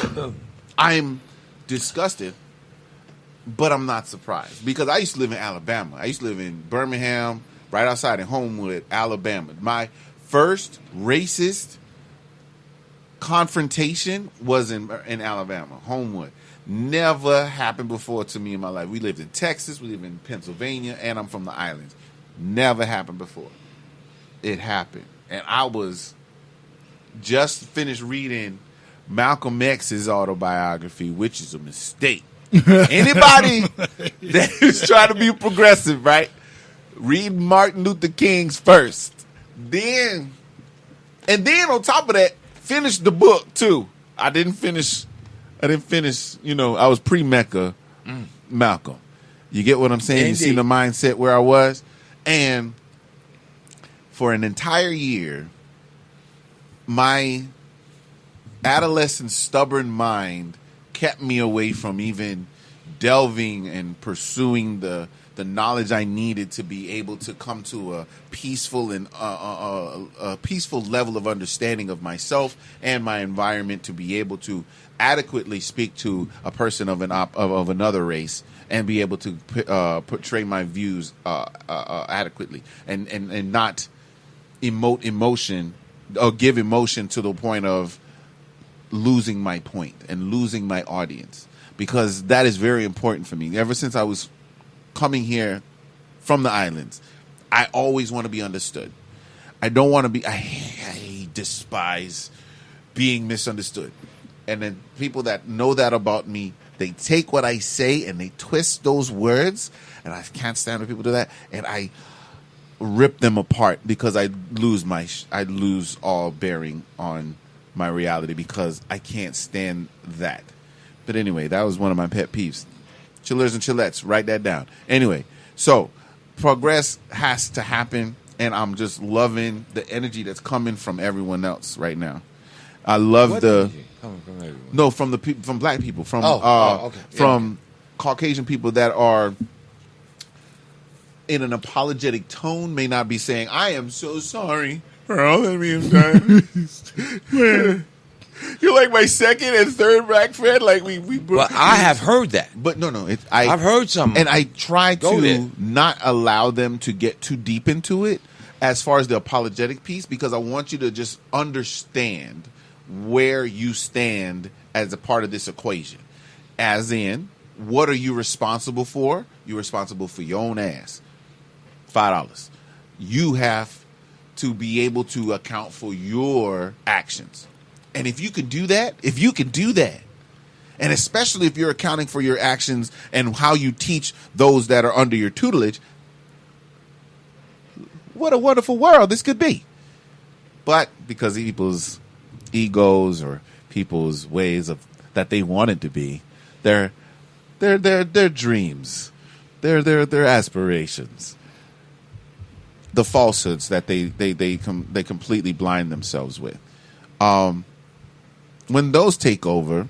I'm disgusted, but I'm not surprised. Because I used to live in Alabama. I used to live in Birmingham, right outside in Homewood, Alabama. My first racist confrontation was in Alabama, Homewood. Never happened before to me in my life. We lived in Texas, we lived in Pennsylvania, and I'm from the islands. Never happened before. It happened. And I was just finished reading Malcolm X's autobiography, which is a mistake. Anybody that is trying to be progressive, right? Read Martin Luther King's first. And then on top of that, finish the book too. I didn't finish, I was pre-Mecca Malcolm. You get what I'm saying? Indeed. You see the mindset where I was? And for an entire year, my adolescent stubborn mind kept me away from even delving and pursuing the knowledge I needed to be able to come to a peaceful and a peaceful level of understanding of myself and my environment, to be able to adequately speak to a person of another race and be able to portray my views adequately and not emote emotion or give emotion to the point of losing my point and losing my audience, because that is very important for me. Ever since I was coming here from the islands, I always want to be understood. I don't want to be, I despise being misunderstood. And then people that know that about me, they take what I say and they twist those words, and I can't stand when people do that, and I rip them apart because I lose all bearing on my reality because I can't stand that. But anyway, that was one of my pet peeves. Chillers and chillettes, write that down. Anyway, so progress has to happen, and I'm just loving the energy that's coming from everyone else right now. I love What the energy coming from everyone? No, from the people, from black people, from okay. from Caucasian people that are in an apologetic tone, may not be saying, "I am so sorry for all that we have done." You're like my second and third black friend. Like we. But I have heard that. But no. I've heard some, and I try to there. not allow them to get too deep into it as far as the apologetic piece, because I want you to just understand where you stand as a part of this equation. As in, what are you responsible for? You're responsible for your own ass. $5. You have to be able to account for your actions. And if you can do that, and especially if you're accounting for your actions and how you teach those that are under your tutelage, what a wonderful world this could be. But because of people's egos or people's ways of that they want it to be, their dreams, their aspirations, the falsehoods that they completely blind themselves with. When those take over,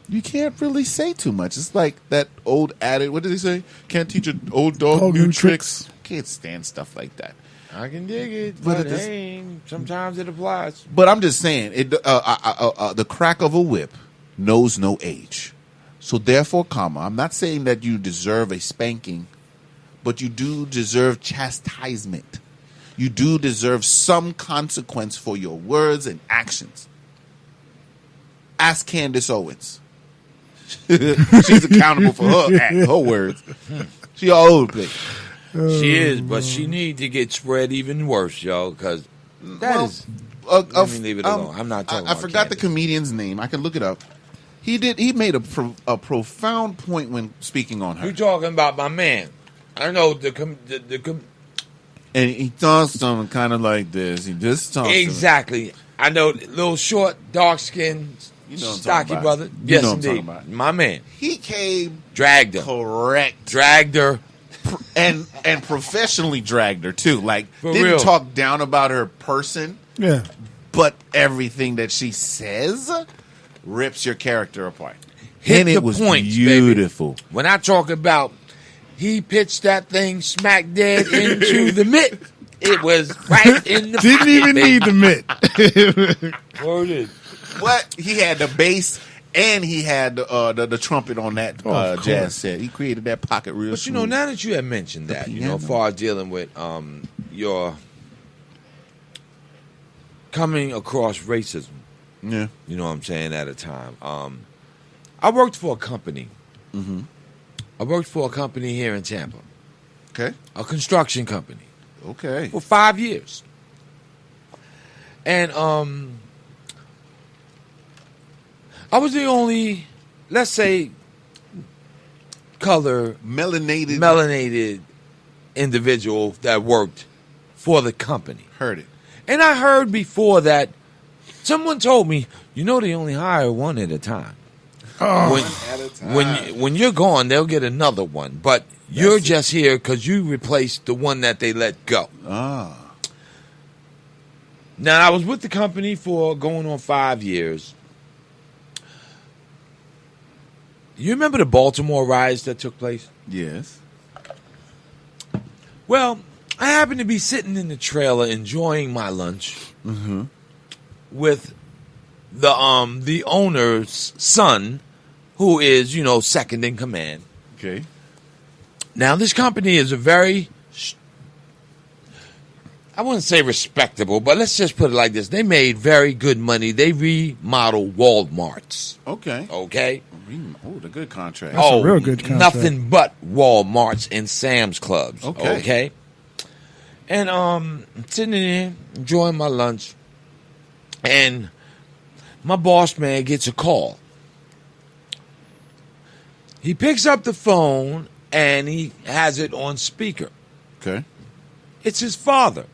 you can't really say too much. It's like that old adage. What did they say? Can't teach an old dog new tricks. Can't stand stuff like that. I can dig it, but hey, sometimes it applies. But I'm just saying, the crack of a whip knows no age. So therefore, I'm not saying that you deserve a spanking, but you do deserve chastisement. You do deserve some consequence for your words and actions. Ask Candace Owens. She's accountable for her words. She all over the place. She is, but she need to get spread even worse, yo, because let me leave it alone. I'm not talking about I forgot the comedian's name. I can look it up. He made a profound point when speaking on her. You talking about my man. I know and he talks something kind of like this. He just talks exactly. I know, little short, dark skinned, stocky brother. Yes, indeed. My man. He came, dragged her, dragged her, and professionally dragged her too. Like, didn't real. Talk down about her person. Yeah, but everything that she says rips your character apart. Hit and the it was points, beautiful. Baby. When I talk about he pitched that thing smack dead into the mitt, it was right in the didn't even need the mitt. Word is. What? He had the bass and he had the trumpet on that jazz set. He created that pocket real But smooth. now that you have mentioned that, as far as dealing with your coming across racism, you know what I'm saying, at a time. I worked for a company. Mm-hmm. I worked for a company here in Tampa. Okay. A construction company. Okay. For 5 years. And I was the only, let's say, color melanated individual that worked for the company. Heard it. And I heard before that someone told me, they only hire one at a time. When you're gone, they'll get another one. But you're just here because you replaced the one that they let go. Ah. Now, I was with the company for going on 5 years. You remember the Baltimore riots that took place? Yes. Well, I happened to be sitting in the trailer enjoying my lunch with the owner's son, who is, second in command. Okay. Now, this company is a very, I wouldn't say respectable, but let's just put it like this. They made very good money. They remodeled Walmarts. Okay. Okay? Oh, the good contract. That's a real good contract. Nothing but Walmarts and Sam's Clubs. Okay? And I'm sitting there enjoying my lunch, and my boss man gets a call. He picks up the phone, and he has it on speaker. Okay. It's his father,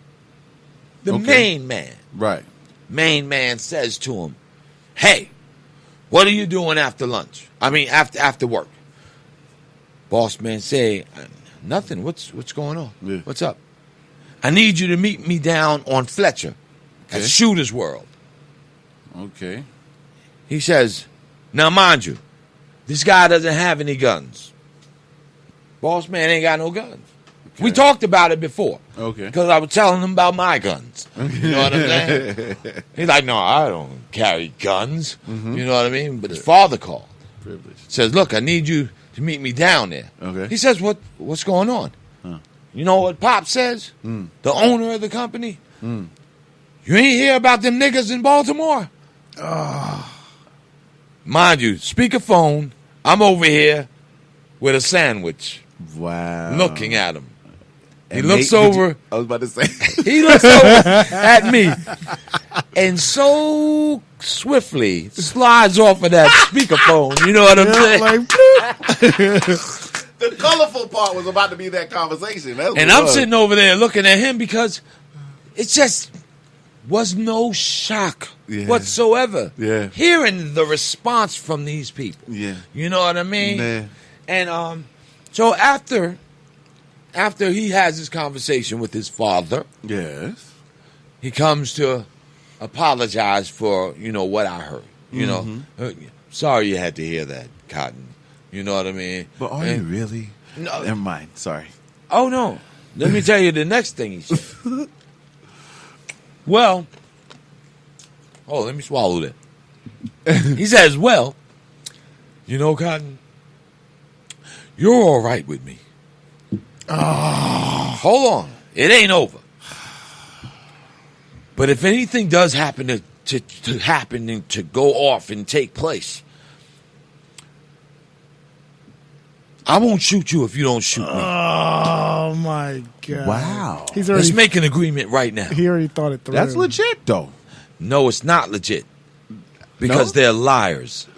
the main man. Right. Main man says to him, "Hey, what are you doing after lunch? I mean, after work." Boss man say, "Nothing. What's going on? Yeah. What's up? I need you to meet me down on Fletcher at Shooter's World." Okay. He says, "Now, mind you, this guy doesn't have any guns. Boss man ain't got no guns. Okay. We talked about it before. Okay. Because I was telling him about my guns. You know what I'm saying?" He's like, "No, I don't carry guns." You know what I mean? But his father called. Privilege. Says, "Look, I need you to meet me down there." Okay. He says, what's going on? Huh. You know what Pop says? The owner of the company? You ain't hear about them niggas in Baltimore? Mind you, speakerphone, I'm over here with a sandwich. Wow. Looking at him. He And looks Nate, over. I was about to say. He looks over at me and so swiftly slides off of that speakerphone. You know what I'm saying? The colorful part was about to be that conversation. And I'm sitting over there looking at him because it just was no shock whatsoever. Yeah. Hearing the response from these people. Yeah. You know what I mean? Yeah. And so after he has this conversation with his father, yes, he comes to apologize for, what I heard. Sorry you had to hear that, Cotton. You know what I mean? But are you really? No. Never mind. Sorry. Oh, no. Let me tell you the next thing he said. Well, let me swallow that. He says, "Well, Cotton, you're all right with me." Hold on. It ain't over. But if anything does happen to happen and to go off and take place, I won't shoot you if you don't shoot me. Oh, my God. Wow. Let's make an agreement right now. He already thought it through. That's legit, though. No, it's not legit. Because they're liars.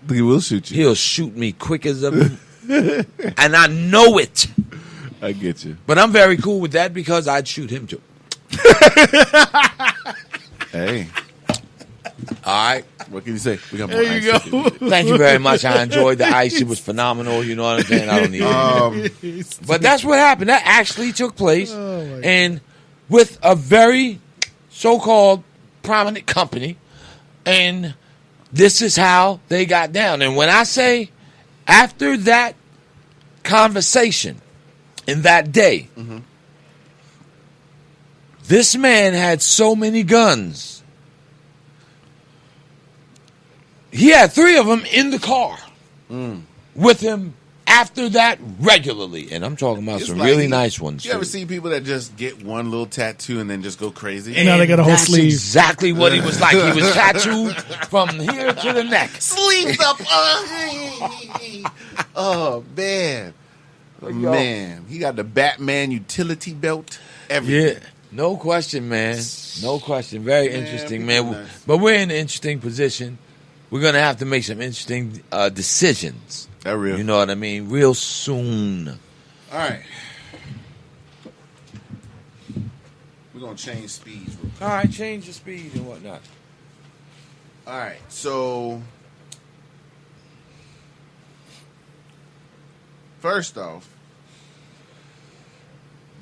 He will shoot you. He'll shoot me quick as a... and I know it. I get you. But I'm very cool with that because I'd shoot him too. Hey. All right. What can you say? We got more There you ice. go. Thank you very much. I enjoyed the ice. It was phenomenal. You know what I'm saying? I don't need it. But that's what happened. That actually took place. And with a very so-called prominent company. And this is how they got down. And when I say after that conversation in that day, this man had so many guns. He had 3 of them in the car with him after that regularly. And I'm talking about some really nice ones. You ever see people that just get one little tattoo and then just go crazy? And now they got a whole That's sleeve. exactly what he was like. He was tattooed from here to the neck. Sleeves up. Oh, man. Man. He got the Batman utility belt. Everything. Yeah. No question, man. No question. Very interesting, man. But we're in an interesting position we're gonna have to make some interesting decisions. That real. You know what I mean? Real soon. All right. We're going to change speeds real quick. All right, change the speed and whatnot. All right, so first off,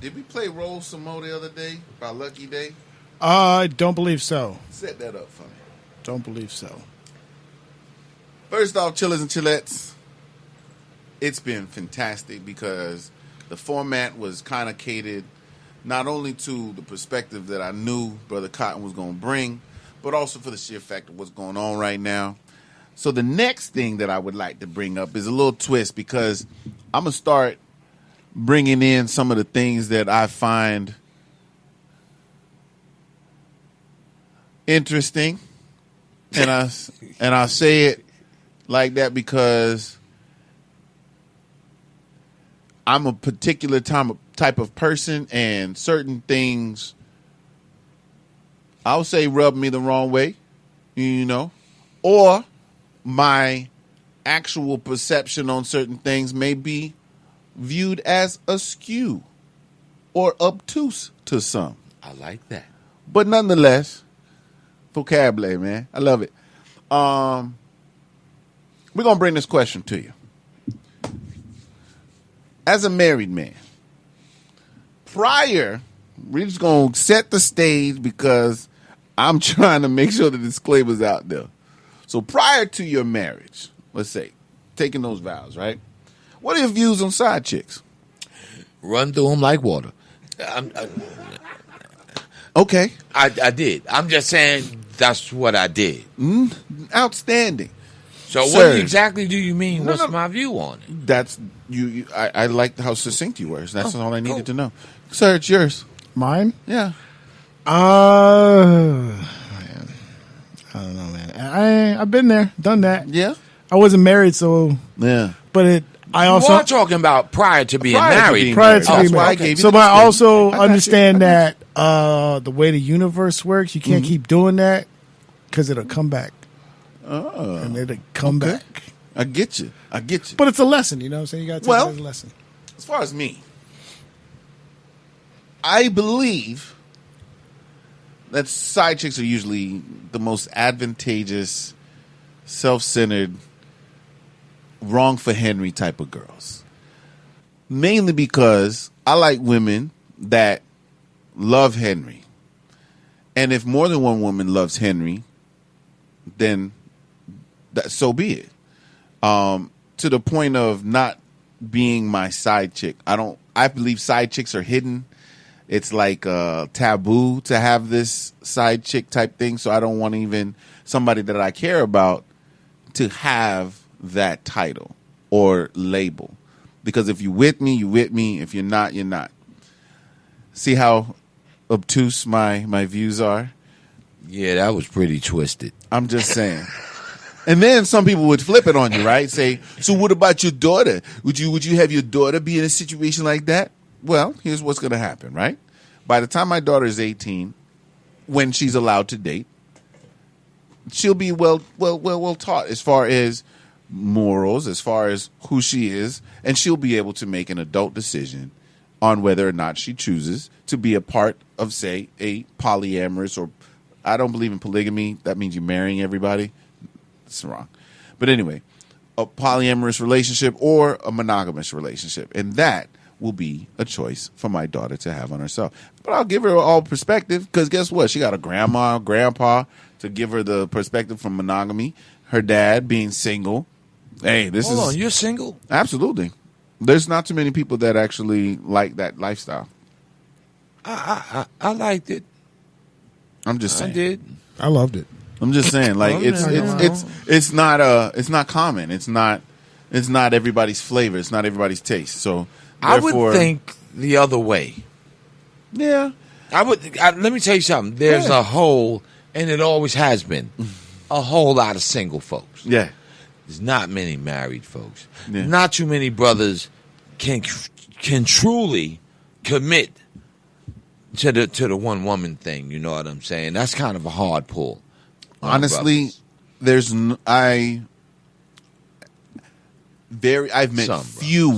did we play Roll Some More the other day by Lucky Day? I don't believe so. Set that up for me. Don't believe so. First off, Chillers and Chillettes, it's been fantastic because the format was kind of catered not only to the perspective that I knew Brother Cotton was going to bring, but also for the sheer fact of what's going on right now. So the next thing that I would like to bring up is a little twist because I'm going to start bringing in some of the things that I find interesting. And I say it like that because I'm a particular type of person, and certain things I'll say rub me the wrong way, you know, or my actual perception on certain things may be viewed as askew or obtuse to some. I like that. But nonetheless, vocabulary, man. I love it. We're going to bring this question to you. As a married man, we're just going to set the stage because I'm trying to make sure the disclaimer's out there. So prior to your marriage, let's say, taking those vows, right? What are your views on side chicks? Run through them like water. Okay. I did. I'm just saying that's what I did. Outstanding. So Sir, what exactly do you mean? What's my view on it? That's you. I liked how succinct you were. That's all I needed to know. Sir, it's yours. Mine? Yeah. Man. I don't know, man. I've been there, done that. Yeah. I wasn't married, so yeah. But I You also are talking about prior to being married. Prior to being That's why I married. gave you So, the but I also disclaimer. I got understand that the way the universe works, you can't keep doing that because it'll come back. Oh. And it'll come back. I get you. But it's a lesson, you know what I'm saying? You got to take it as a lesson. As far as me, I believe that side chicks are usually the most advantageous, self-centered, wrong for Henry type of girls. Mainly because I like women that love Henry. And if more than one woman loves Henry, then so be it. To the point of not being my side chick. I believe side chicks are hidden. It's like taboo to have this side chick type thing. So I don't want even somebody that I care about to have that title or label. Because if you're with me, you're with me. If you're not, you're not. See how obtuse my views are? Yeah, that was pretty twisted. I'm just saying. And then some people would flip it on you, right? Say, so what about your daughter? Would you have your daughter be in a situation like that? Well, here's what's going to happen, right? By the time my daughter is 18, when she's allowed to date, she'll be well taught as far as morals, as far as who she is, and she'll be able to make an adult decision on whether or not she chooses to be a part of, say, a polyamorous, or I don't believe in polygamy. That means you're marrying everybody. That's wrong. But anyway, a polyamorous relationship or a monogamous relationship. And that will be a choice for my daughter to have on herself. But I'll give her all perspective because guess what? She got a grandma, grandpa to give her the perspective from monogamy. Her dad being single. Hey, Hold on, you're single? Absolutely. There's not too many people that actually like that lifestyle. I liked it. I'm just saying. I did. I loved it. I'm just saying, like it's not common. It's not everybody's flavor. It's not everybody's taste. So I would think the other way. Yeah, I would. Let me tell you something. There's a whole, and it always has been, a whole lot of single folks. Yeah, there's not many married folks. Yeah. Not too many brothers can truly commit to the one woman thing. You know what I'm saying? That's kind of a hard pull. Honestly, I've met few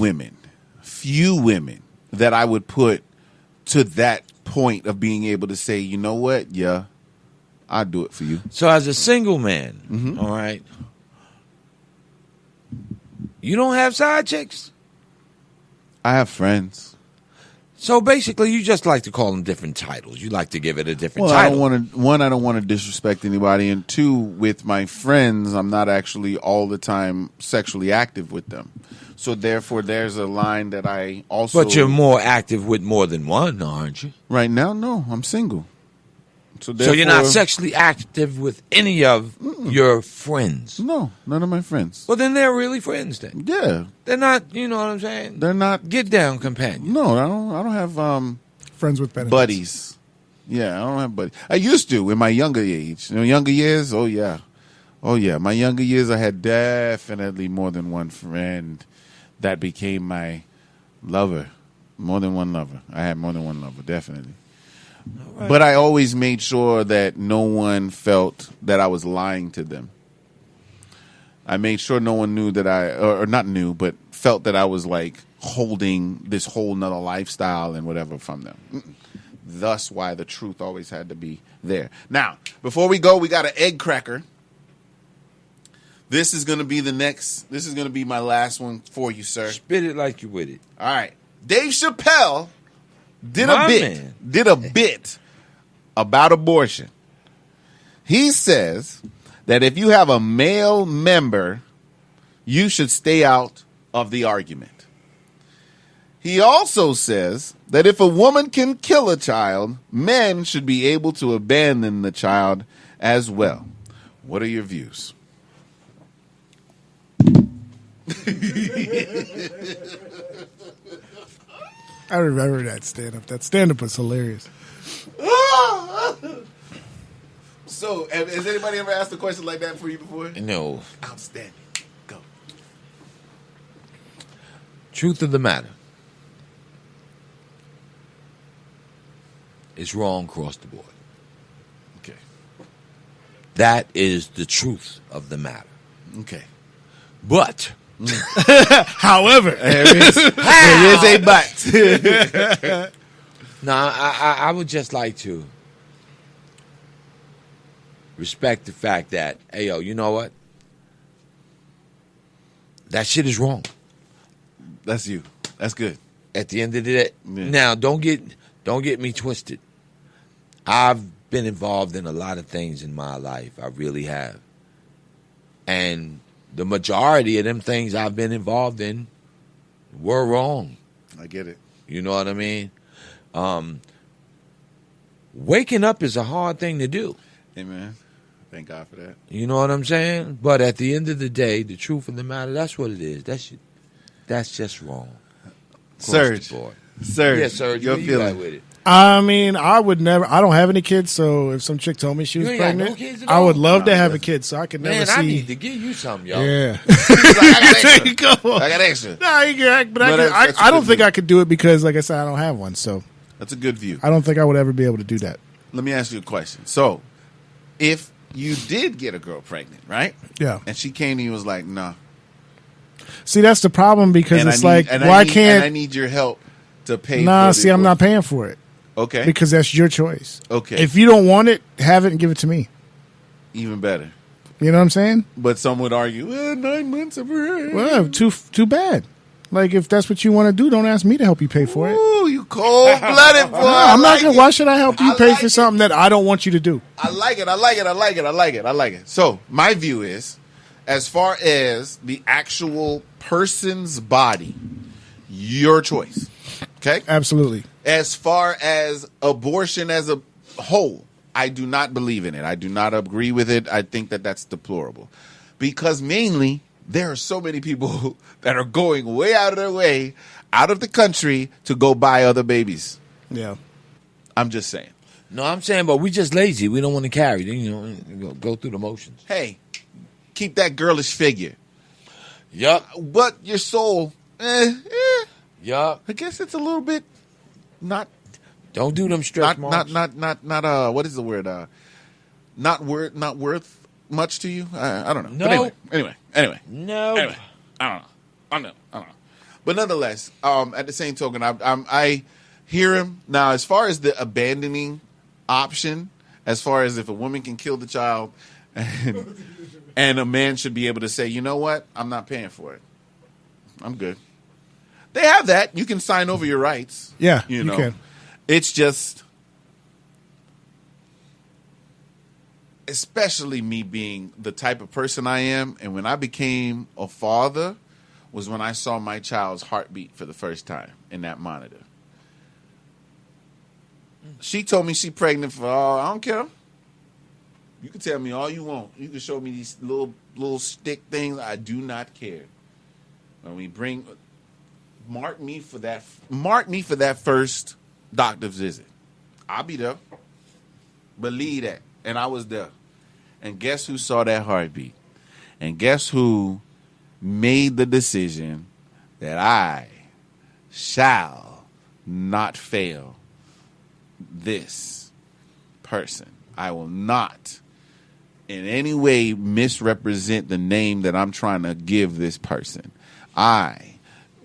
women that I would put to that point of being able to say, you know what, yeah, I'll do it for you. So as a single man, all right, you don't have side chicks? I have friends. So basically, you just like to call them different titles. You like to give it a different Well, title. I don't want to disrespect anybody, and two, with my friends, I'm not actually all the time sexually active with them. So therefore, there's a line that I also. But you're more active with more than one, aren't you? Right now, no, I'm single. So you're not sexually active with any of your friends? No, none of my friends. Well, then they're really friends then. Yeah. They're not, you know what I'm saying? They're not get down companions. No, I don't have friends with benefits. Buddies. Yeah, I don't have buddies. I used to in my younger age. Younger years, oh yeah. My younger years I had definitely more than one friend that became my lover. More than one lover. I had more than one lover, definitely. Right. But I always made sure that no one felt that I was lying to them. I made sure no one knew that or not knew, but felt that I was like holding this whole nother lifestyle and whatever from them. Thus why the truth always had to be there. Now, before we go, we got an egg cracker. This is going to be this is going to be my last one for you, sir. Spit it like you with it. All right. Dave Chappelle did a bit about abortion. He says that if you have a male member, you should stay out of the argument. He also says that if a woman can kill a child, men should be able to abandon the child as well. What are your views? I remember that stand-up. That stand-up was hilarious. So, has anybody ever asked a question like that for you before? No. Outstanding. Go. Truth of the matter. It's wrong across the board. Okay. That is the truth of the matter. Okay. But... However, there is a but. No, I would just like to respect the fact that, hey, yo, you know what? That shit is wrong. That's you. That's good. At the end of the day, now don't get me twisted. I've been involved in a lot of things in my life. I really have, and the majority of them things I've been involved in were wrong. I get it. You know what I mean? Waking up is a hard thing to do. Amen. Thank God for that. You know what I'm saying? But at the end of the day, the truth of the matter, that's what it is. That's just wrong. Serge. Serge. Yeah, Serge. Your You feeling got with it. I mean, I would never. I don't have any kids, so if some chick told me she was You ain't got no pregnant, kids at I would all? love to have a kid, so I could never Man, see. I need to give you something, yo. Yeah. There you go. I got extra. No, you can, but that's I a don't good think view. I could do it because, like I said, I don't have one. So That's a good view. I don't think I would ever be able to do that. Let me ask you a question. So, if you did get a girl pregnant, right? Yeah. And she came to you and was like, nah. See, that's the problem because And it's I like, need- why I can't? need your help to pay Nah, for see, I'm not paying for it. Okay. Because that's your choice. Okay. If you don't want it, have it and give it to me. Even better. You know what I'm saying? But some would argue, 9 months of her. Well, too bad. Like, if that's what you want to do, don't ask me to help you pay for it. Ooh, you cold-blooded boy. No, I'm not like gonna. it. Why should I help you I pay like for it. something that I don't want you to do? I like it. So, my view is, as far as the actual person's body, your choice. Okay? Absolutely. As far as abortion as a whole, I do not believe in it. I do not agree with it. I think that that's deplorable. Because mainly, there are so many people that are going way out of their way, out of the country, to go buy other babies. Yeah. I'm just saying. No, I'm saying, but we just lazy. We don't want to carry. You know, go through the motions. Hey, keep that girlish figure. Yup. But your soul, Yup. I guess it's a little bit not. Don't do them stretch marks. Not. What is the word? Not worth much to you? I don't know. No. But anyway. No. Anyway, I don't know. But nonetheless, at the same token, I hear him. Now, as far as the abandoning option, as far as if a woman can kill the child and a man should be able to say, you know what, I'm not paying for it. I'm good. They have that. You can sign over your rights. Yeah, you you can. It's just, especially me being the type of person I am, and when I became a father was when I saw my child's heartbeat for the first time in that monitor. She told me she pregnant for, I don't care. You can tell me all you want. You can show me these little stick things. I do not care. When we mark me for that first doctor's visit. I'll be there. Believe that. And I was there. And guess who saw that heartbeat? And guess who made the decision that I shall not fail this person. I will not in any way misrepresent the name that I'm trying to give this person. I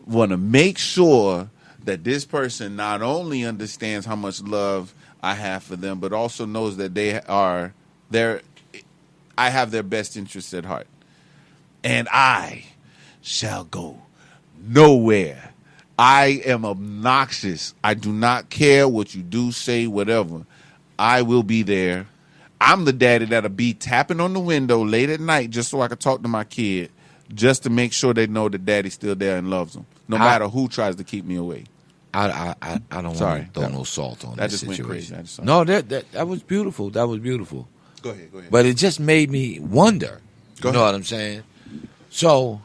want to make sure that this person not only understands how much love I have for them, but also knows that I have their best interests at heart. And I shall go nowhere. I am obnoxious. I do not care what you do, say, whatever. I will be there. I'm the daddy that'll be tapping on the window late at night just so I can talk to my kid, just to make sure they know that daddy's still there and loves them, no matter who tries to keep me away. I don't want to throw no salt on that this just situation. Went crazy. No, that was beautiful. That was beautiful. Go ahead. But it just made me wonder. You know what I'm saying? So,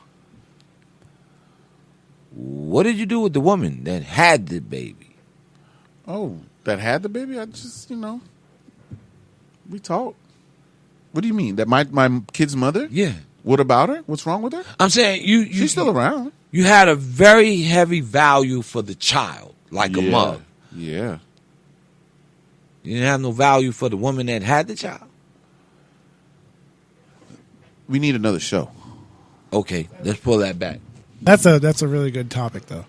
what did you do with the woman that had the baby? Oh, that had the baby? I just, we talked. What do you mean? That my kid's mother? Yeah. What about her? What's wrong with her? I'm saying she's still around. You had a very heavy value for the child, like a mother. Yeah. You didn't have no value for the woman that had the child? We need another show. Okay, let's pull that back. That's a really good topic, though.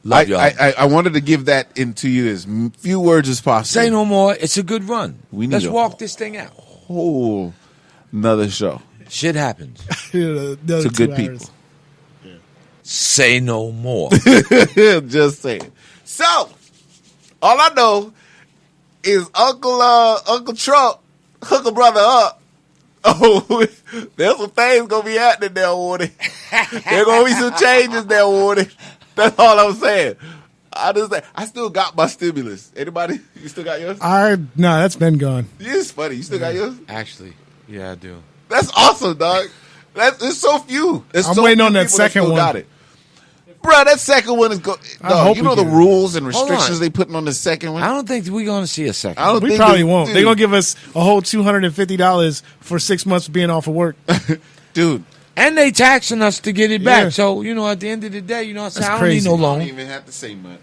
Love y'all. I wanted to give that into you as few words as possible. Say no more. It's a good run. Let's walk this thing out. Whole another show. Shit happens. To good people. Yeah. Say no more. Just saying. So, all I know is Uncle Trump hook a brother up. Oh, there's some things gonna be happening there, Woody. There's gonna be some changes there, Woody. That's all I'm saying. I still got my stimulus. Anybody? You still got yours? No, that's been gone. It's funny. You still got yours? Actually, yeah, I do. That's awesome, dog. It's so few. I'm waiting on that second one. Got it. Bro, that second one is good. You know the rules and restrictions they putting on the second one? I don't think we're going to see a second one. We probably won't. They're going to give us a whole $250 for 6 months of being off of work. Dude. And they taxing us to get it back. So, at the end of the day, I don't need no loan. I don't even have to say much.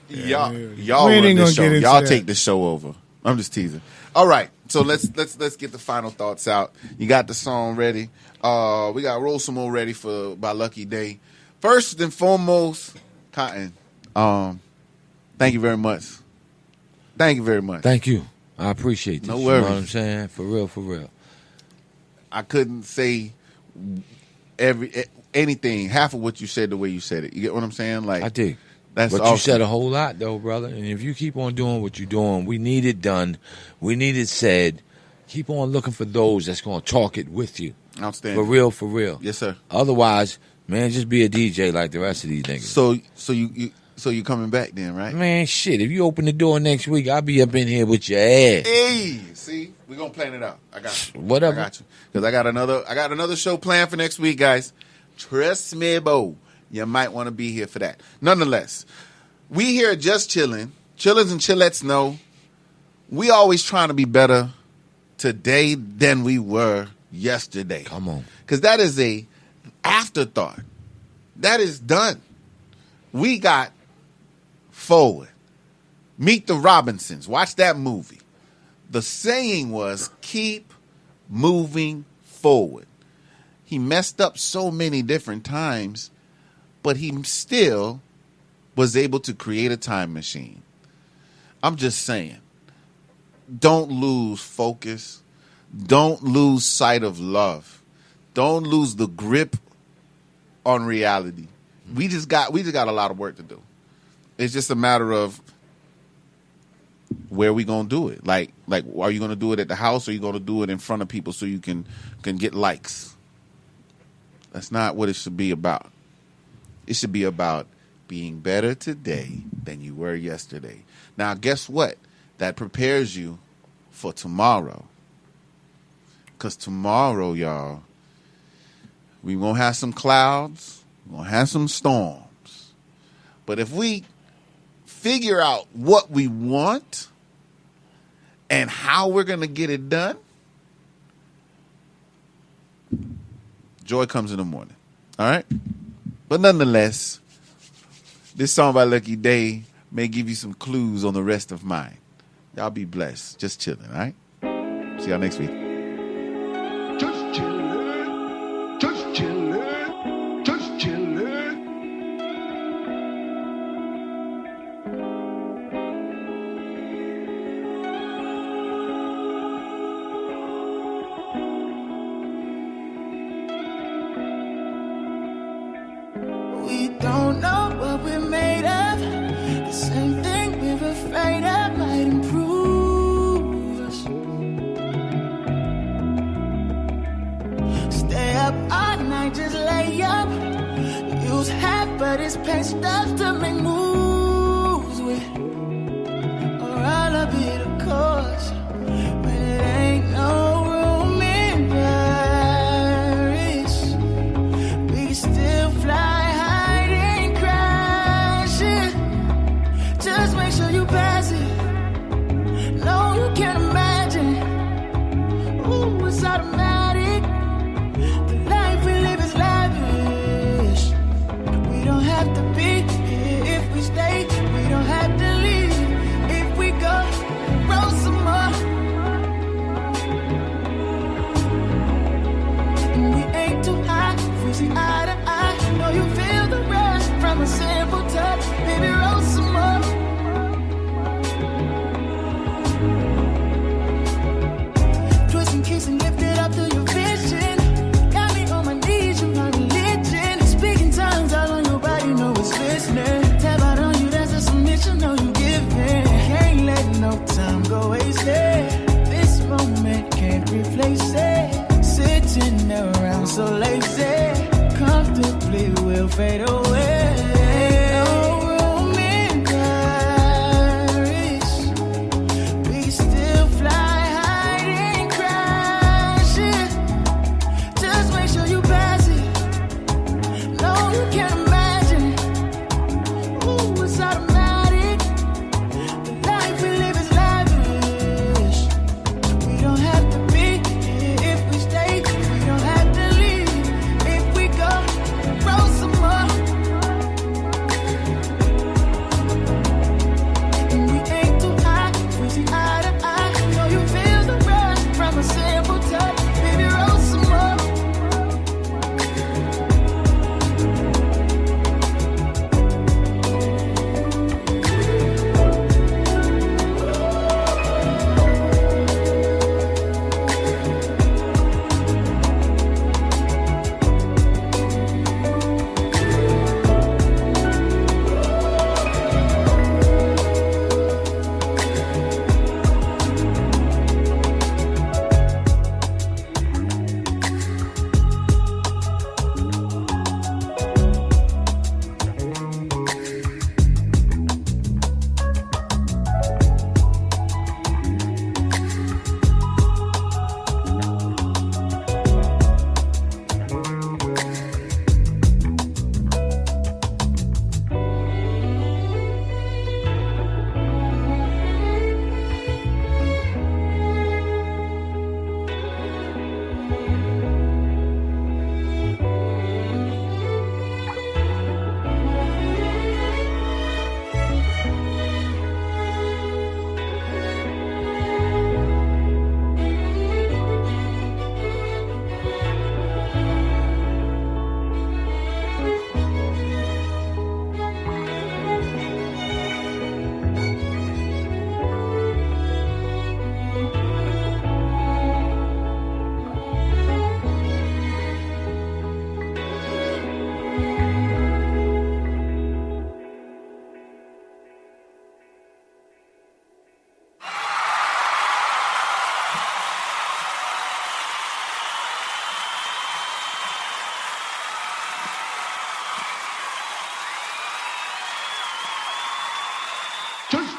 Y'all run this show. Y'all take the show over. I'm just teasing. All right. So let's get the final thoughts out. You got the song ready. We got Roll Some More ready by Lucky Day. First and foremost, Cotton, thank you very much. Thank you very much. Thank you. I appreciate this. No worries. You know what I'm saying? For real. I couldn't say anything, half of what you said the way you said it. You get what I'm saying? Like I dig. That's but awesome. You said a whole lot, though, brother. And if you keep on doing what you're doing, we need it done. We need it said. Keep on looking for those that's going to talk it with you. Outstanding. For real. Yes, sir. Otherwise, man, just be a DJ like the rest of these niggas. So you coming back then, right? Man, shit. If you open the door next week, I'll be up in here with your ass. Hey, see, we're gonna plan it out. I got you. Whatever. I got you. Because I got another show planned for next week, guys. Trust me, Bo. You might want to be here for that. Nonetheless, we here at Just Chillin'. Chillins and Chillettes know we always trying to be better today than we were yesterday. Come on. Because that is a afterthought. That is done. We got forward. Meet the Robinsons. Watch that movie. The saying was, keep moving forward. He messed up so many different times, but he still was able to create a time machine. I'm just saying, don't lose focus. Don't lose sight of love. Don't lose the grip on reality. We just got a lot of work to do. It's just a matter of where we gonna do it. Like, are you gonna do it at the house, or are you gonna do it in front of people so you can get likes? That's not what it should be about. It should be about being better today than you were yesterday. Now, guess what? That prepares you for tomorrow. Because tomorrow, y'all, we gonna have some clouds, we're gonna have some storms. But if we figure out what we want and how we're gonna get it done, joy comes in the morning. All right? But nonetheless, this song by Lucky Day may give you some clues on the rest of mine. Y'all be blessed. Just chilling, all right? See y'all next week. Just chillin', just chillin', just chillin'. We don't know what we're made of. The same thing we're afraid of might improve us. Stay up all night, just lay up. Use half, but it's pain stuff to make moves with. Or I'll be the cause when it ain't no room in Paris. We can still fly. Just make sure you pass it. No, you can't imagine. Ooh, it's automatic. The life we live is lavish. We don't have to be here if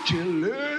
chillin'.